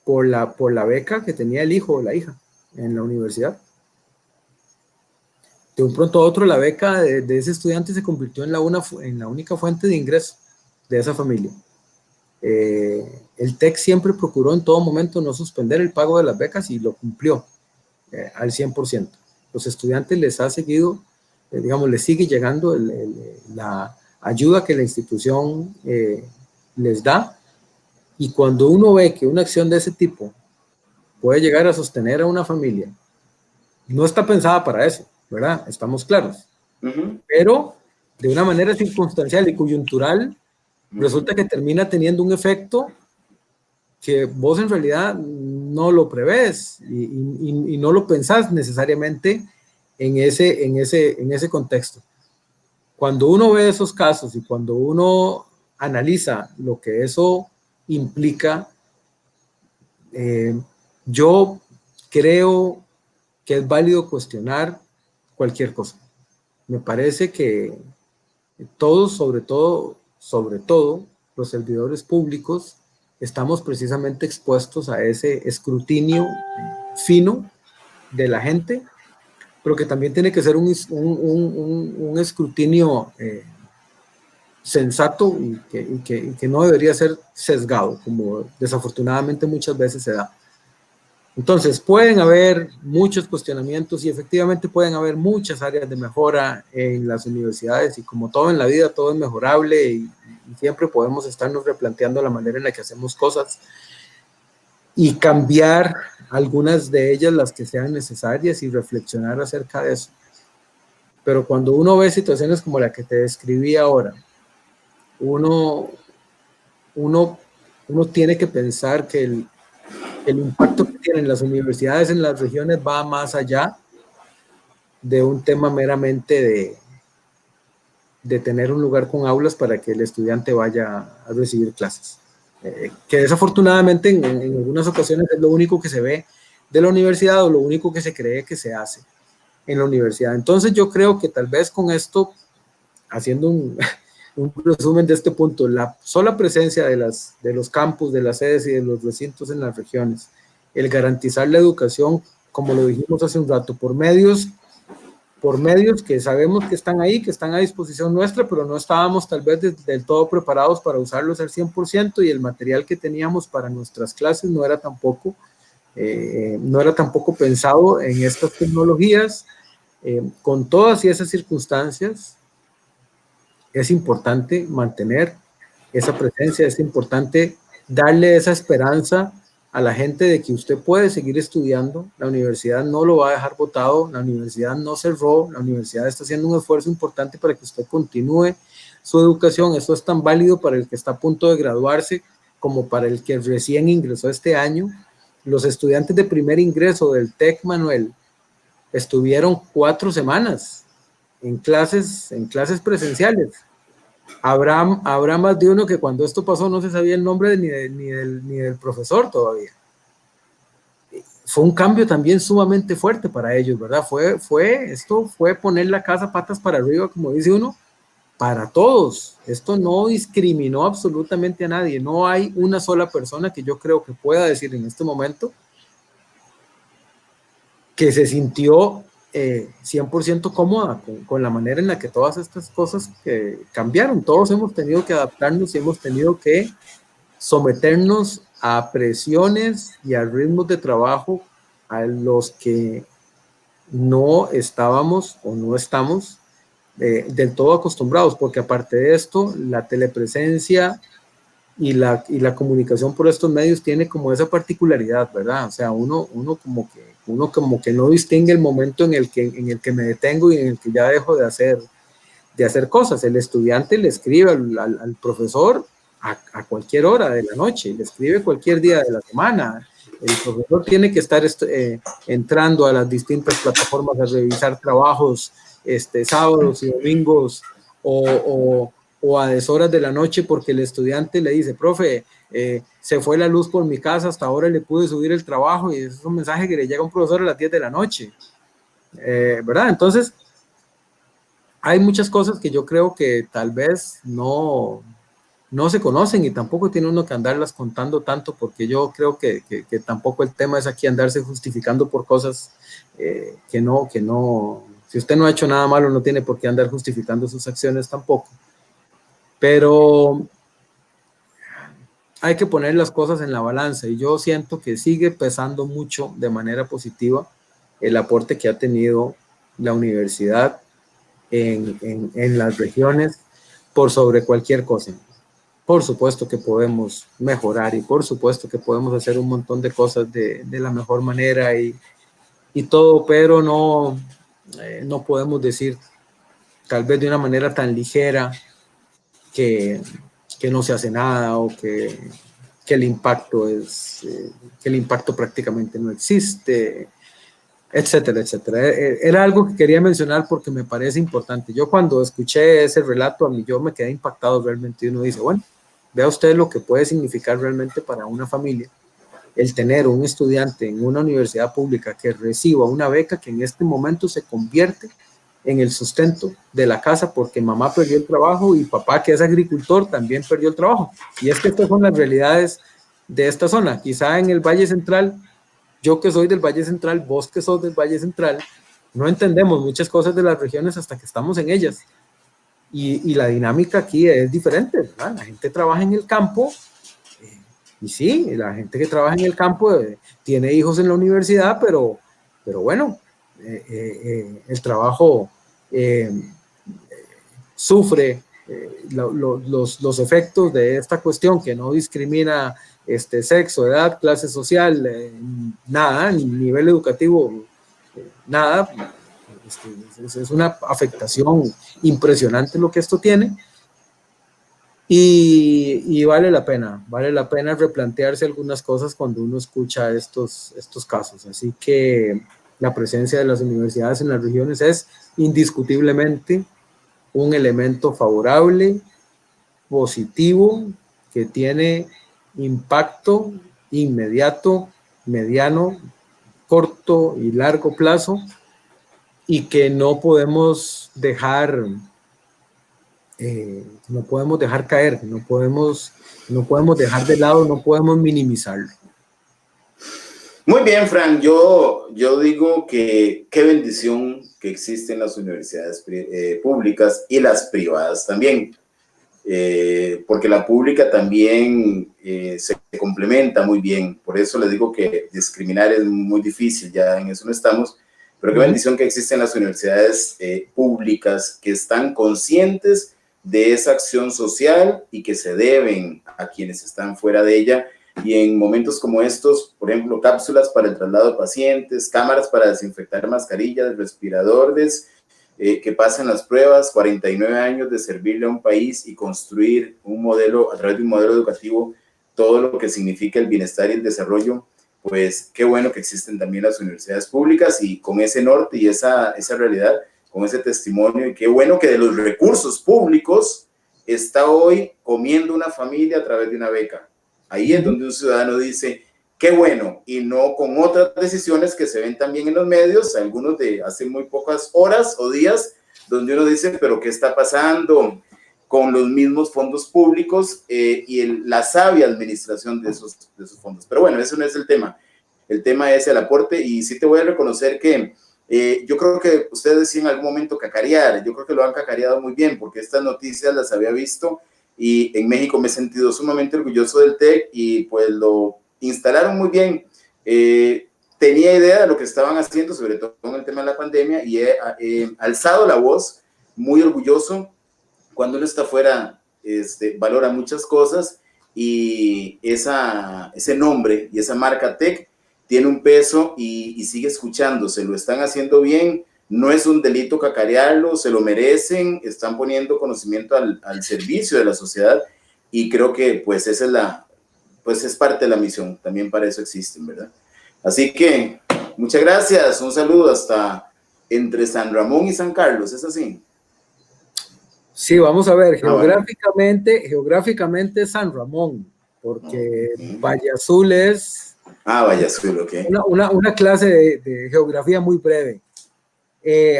por la beca que tenía el hijo o la hija en la universidad. De un pronto a otro la beca de ese estudiante se convirtió en la única fuente de ingreso de esa familia. El TEC siempre procuró en todo momento no suspender el pago de las becas y lo cumplió al 100%. Los estudiantes les ha seguido, digamos, les sigue llegando la ayuda que la institución les da, y cuando uno ve que una acción de ese tipo puede llegar a sostener a una familia, no está pensada para eso, ¿verdad? Estamos claros. Pero de una manera circunstancial y coyuntural, resulta que termina teniendo un efecto que vos en realidad no lo prevés y no lo pensás necesariamente en ese contexto. Cuando uno ve esos casos y cuando uno analiza lo que eso implica, yo creo que es válido cuestionar cualquier cosa. Me parece que todos, sobre todo, los servidores públicos, estamos precisamente expuestos a ese escrutinio fino de la gente, pero que también tiene que ser un escrutinio sensato y que no debería ser sesgado, como desafortunadamente muchas veces se da. Entonces, pueden haber muchos cuestionamientos y efectivamente pueden haber muchas áreas de mejora en las universidades, y como todo en la vida, todo es mejorable y siempre podemos estarnos replanteando la manera en la que hacemos cosas y cambiar algunas de ellas, las que sean necesarias, y reflexionar acerca de eso. Pero cuando uno ve situaciones como la que te describí ahora, uno tiene que pensar que el impacto que tienen las universidades en las regiones va más allá de un tema meramente de tener un lugar con aulas para que el estudiante vaya a recibir clases. Que desafortunadamente en algunas ocasiones es lo único que se ve de la universidad, o lo único que se cree que se hace en la universidad. Entonces yo creo que tal vez con esto, haciendo un resumen de este punto, la sola presencia de los campus, de las sedes y de los recintos en las regiones, el garantizar la educación, como lo dijimos hace un rato, por medios que sabemos que están ahí, que están a disposición nuestra, pero no estábamos tal vez del todo preparados para usarlos al 100%, y el material que teníamos para nuestras clases no era tampoco pensado en estas tecnologías. Con todas y esas circunstancias, es importante mantener esa presencia, es importante darle esa esperanza a la gente de que usted puede seguir estudiando, la universidad no lo va a dejar botado, la universidad no cerró, la universidad está haciendo un esfuerzo importante para que usted continúe su educación. Eso es tan válido para el que está a punto de graduarse como para el que recién ingresó este año. Los estudiantes de primer ingreso del TEC, Manuel, estuvieron 4 semanas en clases presenciales. Habrá más de uno que cuando esto pasó no se sabía el nombre ni del profesor todavía. Fue un cambio también sumamente fuerte para ellos, ¿verdad? Esto fue poner la casa patas para arriba, como dice uno, para todos. Esto no discriminó absolutamente a nadie. No hay una sola persona que yo creo que pueda decir en este momento que se sintió 100% cómoda con la manera en la que todas estas cosas cambiaron. Todos hemos tenido que adaptarnos y hemos tenido que someternos a presiones y a ritmos de trabajo a los que no estábamos o no estamos del todo acostumbrados, porque aparte de esto, la telepresencia y la comunicación por estos medios tiene como esa particularidad, ¿verdad? O sea, uno como que no distingue el momento en el que me detengo y en el que ya dejo de hacer cosas. El estudiante le escribe al profesor a cualquier hora de la noche, le escribe cualquier día de la semana. El profesor tiene que estar entrando a las distintas plataformas a revisar trabajos sábados y domingos o a deshoras de la noche porque el estudiante le dice, profe, se fue la luz por mi casa, hasta ahora le pude subir el trabajo, y es un mensaje que le llega a un profesor a las 10 de la noche, ¿verdad? Entonces, hay muchas cosas que yo creo que tal vez no se conocen y tampoco tiene uno que andarlas contando tanto, porque yo creo que tampoco el tema es aquí andarse justificando por cosas que no, si usted no ha hecho nada malo no tiene por qué andar justificando sus acciones tampoco, pero hay que poner las cosas en la balanza y yo siento que sigue pesando mucho de manera positiva el aporte que ha tenido la universidad en las regiones por sobre cualquier cosa. Por supuesto que podemos mejorar y por supuesto que podemos hacer un montón de cosas de la mejor manera y todo, pero no podemos decir tal vez de una manera tan ligera que, que no se hace nada o que el impacto que el impacto prácticamente no existe, etcétera, etcétera. Era algo que quería mencionar porque me parece importante. Yo cuando escuché ese relato, a mí yo me quedé impactado realmente y uno dice, bueno, vea usted lo que puede significar realmente para una familia el tener un estudiante en una universidad pública que reciba una beca que en este momento se convierte en el sustento de la casa porque mamá perdió el trabajo y papá, que es agricultor, también perdió el trabajo. Y es que estas son las realidades de esta zona. Quizá en el Valle Central, yo que soy del Valle Central, vos que sos del Valle Central, no entendemos muchas cosas de las regiones hasta que estamos en ellas. Y la dinámica aquí es diferente, ¿verdad? La gente trabaja en el campo y sí, la gente que trabaja en el campo tiene hijos en la universidad, pero bueno, el trabajo eh, sufre los efectos de esta cuestión que no discrimina sexo, edad, clase social, nada, ni nivel educativo, nada. Es una afectación impresionante lo que esto tiene. Y vale la pena replantearse algunas cosas cuando uno escucha estos casos. Así que la presencia de las universidades en las regiones es indiscutiblemente un elemento favorable, positivo, que tiene impacto inmediato, mediano, corto y largo plazo y que no podemos dejar caer, no podemos dejar de lado, no podemos minimizarlo. Muy bien, Frank, yo digo que qué bendición que existen las universidades públicas y las privadas también, porque la pública también se complementa muy bien, por eso les digo que discriminar es muy difícil, ya en eso no estamos, pero qué bendición que existen las universidades públicas que están conscientes de esa acción social y que se deben a quienes están fuera de ella. Y en momentos como estos, por ejemplo, cápsulas para el traslado de pacientes, cámaras para desinfectar mascarillas, respiradores, que pasan las pruebas, 49 años de servirle a un país y construir un modelo, a través de un modelo educativo, todo lo que significa el bienestar y el desarrollo, pues qué bueno que existen también las universidades públicas y con ese norte y esa realidad, con ese testimonio, y qué bueno que de los recursos públicos está hoy comiendo una familia a través de una beca. Ahí es donde un ciudadano dice, qué bueno, y no con otras decisiones que se ven también en los medios, algunos de hace muy pocas horas o días, donde uno dice, pero ¿qué está pasando con los mismos fondos públicos y la sabia administración de esos fondos? Pero bueno, eso no es el tema es el aporte, y sí te voy a reconocer que yo creo que ustedes sí en algún momento cacarear, yo creo que lo han cacareado muy bien, porque estas noticias las había visto y en México me he sentido sumamente orgulloso del TEC y pues lo instalaron muy bien. Tenía idea de lo que estaban haciendo, sobre todo con el tema de la pandemia, y he alzado la voz, muy orgulloso. Cuando uno está afuera, valora muchas cosas, y ese nombre y esa marca TEC tiene un peso y sigue escuchándose. Lo están haciendo bien, no es un delito cacarearlo, se lo merecen, están poniendo conocimiento al servicio de la sociedad, y creo que pues esa es pues es parte de la misión, también para eso existen, ¿verdad? Así que muchas gracias, un saludo hasta entre San Ramón y San Carlos, ¿es así? Sí, vamos a ver, Bueno. geográficamente es San Ramón, porque Okay. Valle Azul es Vaya azul, ok. una clase de geografía muy breve.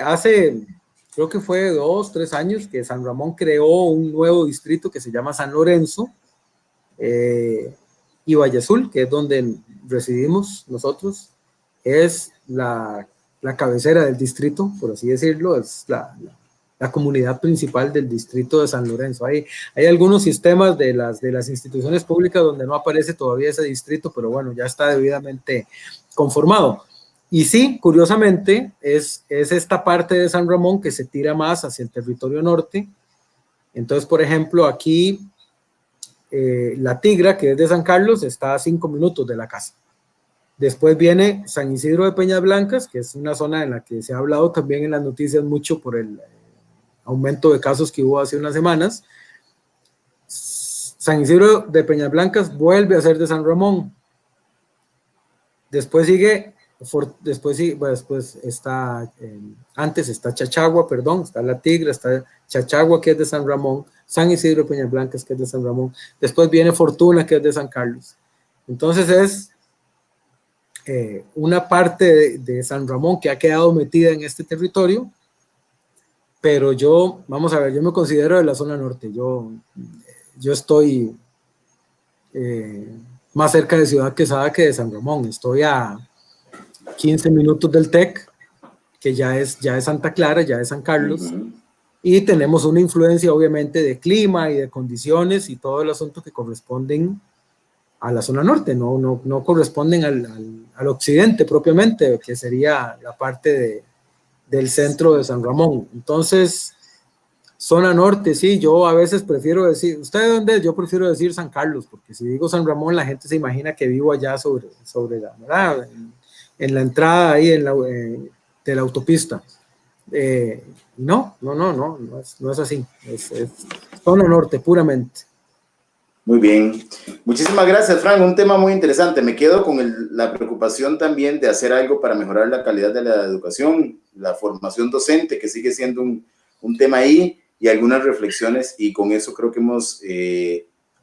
Hace, creo que fue 2, 3 años que San Ramón creó un nuevo distrito que se llama San Lorenzo, y Valle Azul, que es donde residimos nosotros, es la cabecera del distrito, por así decirlo, es la comunidad principal del distrito de San Lorenzo. Hay algunos sistemas de las instituciones públicas donde no aparece todavía ese distrito, pero bueno, ya está debidamente conformado. Y sí, curiosamente, es esta parte de San Ramón que se tira más hacia el territorio norte. Entonces, por ejemplo, aquí La Tigra, que es de San Carlos, está a 5 minutos de la casa. Después viene San Isidro de Peñas Blancas, que es una zona en la que se ha hablado también en las noticias mucho por el aumento de casos que hubo hace unas semanas. San Isidro de Peñas Blancas vuelve a ser de San Ramón. Después sigue, después está, antes está Chachagua, perdón, está La Tigra, está Chachagua, que es de San Ramón, San Isidro de Peñas Blancas, que es de San Ramón. Después viene Fortuna, que es de San Carlos. Entonces es una parte de San Ramón que ha quedado metida en este territorio, pero yo, vamos a ver, yo me considero de la zona norte. Yo estoy más cerca de Ciudad Quesada que de San Ramón. Estoy a 15 minutos del TEC, que ya es Santa Clara, ya es San Carlos, y tenemos una influencia obviamente de clima y de condiciones y todo el asunto que corresponden a la zona norte, no corresponden al occidente propiamente, que sería la parte del centro de San Ramón. Entonces, zona norte, sí, yo a veces prefiero decir, ¿usted de dónde es? Yo prefiero decir San Carlos, porque si digo San Ramón, la gente se imagina que vivo allá sobre la, ¿verdad? En la entrada ahí de la autopista. No es así, es zona norte puramente. Muy bien. Muchísimas gracias, Frank. Un tema muy interesante. Me quedo con la preocupación también de hacer algo para mejorar la calidad de la educación, la formación docente, que sigue siendo un tema ahí, y algunas reflexiones, y con eso creo que hemos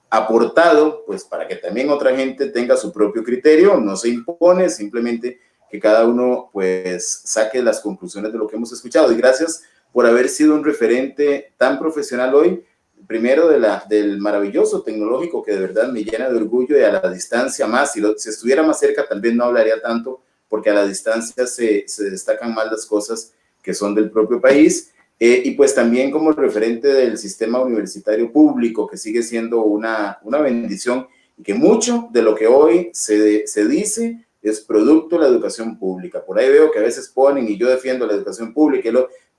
aportado, pues, para que también otra gente tenga su propio criterio. No se impone, simplemente que cada uno, pues, saque las conclusiones de lo que hemos escuchado. Y gracias por haber sido un referente tan profesional hoy, primero del maravilloso tecnológico, que de verdad me llena de orgullo, y a la distancia más. Si estuviera más cerca, tal vez no hablaría tanto, porque a la distancia se destacan más las cosas que son del propio país. Y pues también como referente del sistema universitario público, que sigue siendo una bendición, y que mucho de lo que hoy se dice es producto de la educación pública. Por ahí veo que a veces ponen, y yo defiendo la educación pública,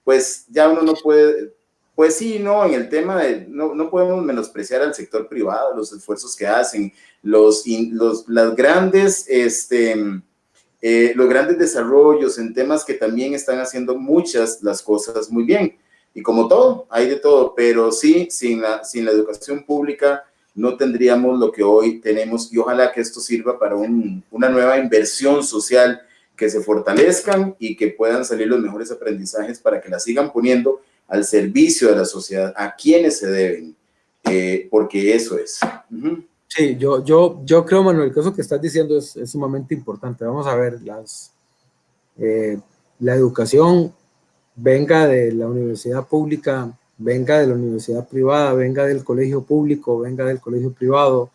pues ya uno no puede. Pues sí, no, en el tema no podemos menospreciar al sector privado, los esfuerzos que hacen, los grandes desarrollos en temas que también están haciendo muchas las cosas muy bien. Y como todo, hay de todo, pero sí, sin la educación pública no tendríamos lo que hoy tenemos, y ojalá que esto sirva para una nueva inversión social, que se fortalezcan y que puedan salir los mejores aprendizajes para que la sigan poniendo al servicio de la sociedad, a quienes se deben, porque eso es. Sí, yo creo, Manuel, que eso que estás diciendo es sumamente importante. Vamos a ver, la educación, venga de la universidad pública, venga de la universidad privada, venga del colegio público, venga del colegio privado,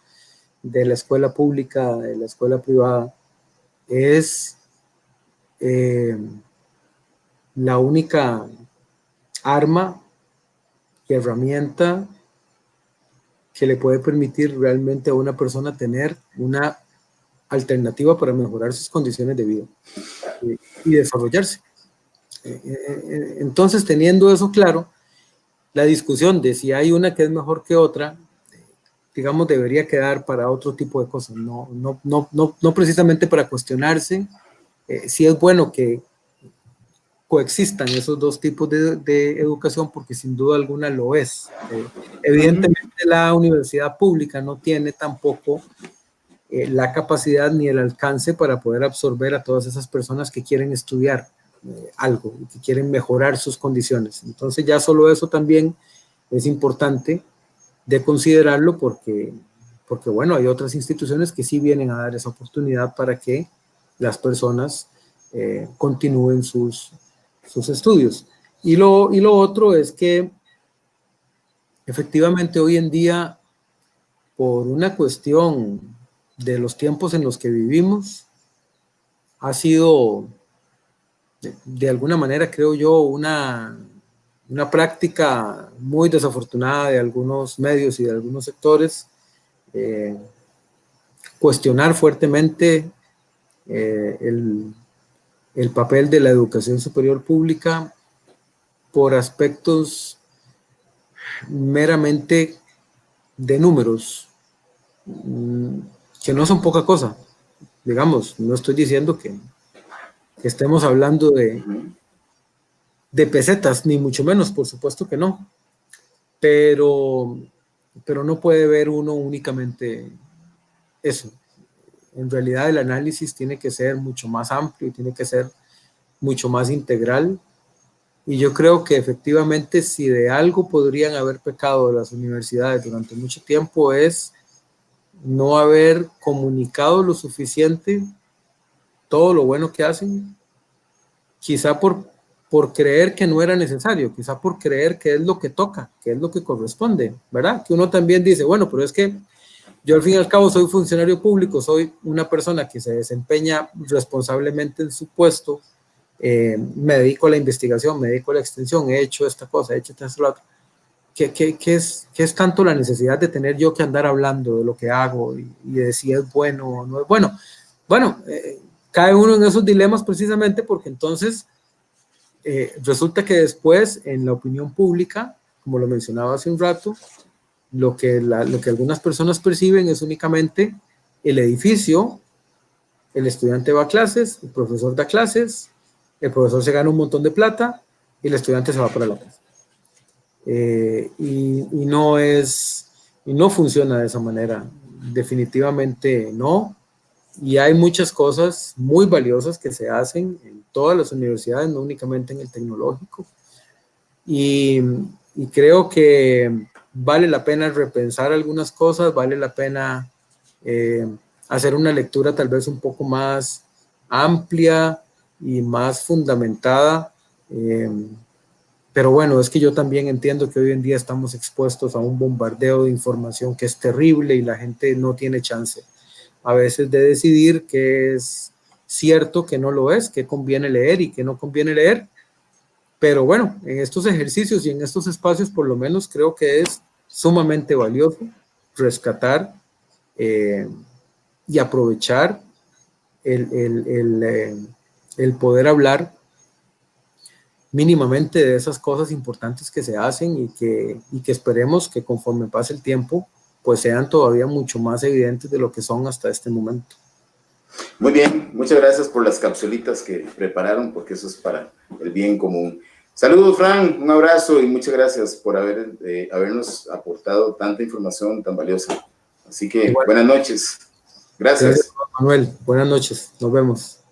de la escuela pública, de la escuela privada, es la única arma y herramienta que le puede permitir realmente a una persona tener una alternativa para mejorar sus condiciones de vida y desarrollarse. Entonces, teniendo eso claro, la discusión de si hay una que es mejor que otra, digamos, debería quedar para otro tipo de cosas, no precisamente para cuestionarse si es bueno que coexistan esos dos tipos de educación, porque sin duda alguna lo es. Evidentemente la universidad pública no tiene tampoco la capacidad ni el alcance para poder absorber a todas esas personas que quieren estudiar algo, que quieren mejorar sus condiciones. Entonces ya solo eso también es importante de considerarlo porque bueno, hay otras instituciones que sí vienen a dar esa oportunidad para que las personas continúen sus estudios. Y lo otro es que efectivamente hoy en día, por una cuestión de los tiempos en los que vivimos, ha sido de alguna manera, creo yo, una práctica muy desafortunada de algunos medios y de algunos sectores, cuestionar fuertemente el papel de la educación superior pública por aspectos meramente de números, que no son poca cosa. Digamos, no estoy diciendo que estemos hablando de pesetas, ni mucho menos, por supuesto que no, pero no puede ver uno únicamente eso. En realidad el análisis tiene que ser mucho más amplio, tiene que ser mucho más integral, y yo creo que efectivamente si de algo podrían haber pecado las universidades durante mucho tiempo es no haber comunicado lo suficiente todo lo bueno que hacen, quizá por creer que no era necesario, quizá por creer que es lo que toca, que es lo que corresponde, ¿verdad? Que uno también dice, bueno, pero es que yo al fin y al cabo soy funcionario público, soy una persona que se desempeña responsablemente en su puesto, me dedico a la investigación, me dedico a la extensión, he hecho esta cosa, he hecho esta otra. ¿Qué es tanto la necesidad de tener yo que andar hablando de lo que hago y de si es bueno o no es bueno? Bueno, cae uno en esos dilemas precisamente porque entonces resulta que después en la opinión pública, como lo mencionaba hace un rato, lo que algunas personas perciben es únicamente el edificio, el estudiante va a clases, el profesor da clases, el profesor se gana un montón de plata y el estudiante se va para la casa. Y no funciona de esa manera, definitivamente no. Y hay muchas cosas muy valiosas que se hacen en todas las universidades, no únicamente en el tecnológico. Y creo que vale la pena repensar algunas cosas, vale la pena hacer una lectura tal vez un poco más amplia y más fundamentada. Pero bueno, es que yo también entiendo que hoy en día estamos expuestos a un bombardeo de información que es terrible y la gente no tiene chance a veces de decidir qué es cierto, qué no lo es, qué conviene leer y qué no conviene leer. Pero bueno, en estos ejercicios y en estos espacios por lo menos creo que es sumamente valioso rescatar y aprovechar el poder hablar mínimamente de esas cosas importantes que se hacen y que esperemos que conforme pase el tiempo pues sean todavía mucho más evidentes de lo que son hasta este momento. Muy bien, muchas gracias por las capsulitas que prepararon, porque eso es para el bien común. Saludos, Fran, un abrazo y muchas gracias por habernos aportado tanta información tan valiosa. Así que buenas noches. Gracias. Gracias, Manuel. Buenas noches. Nos vemos.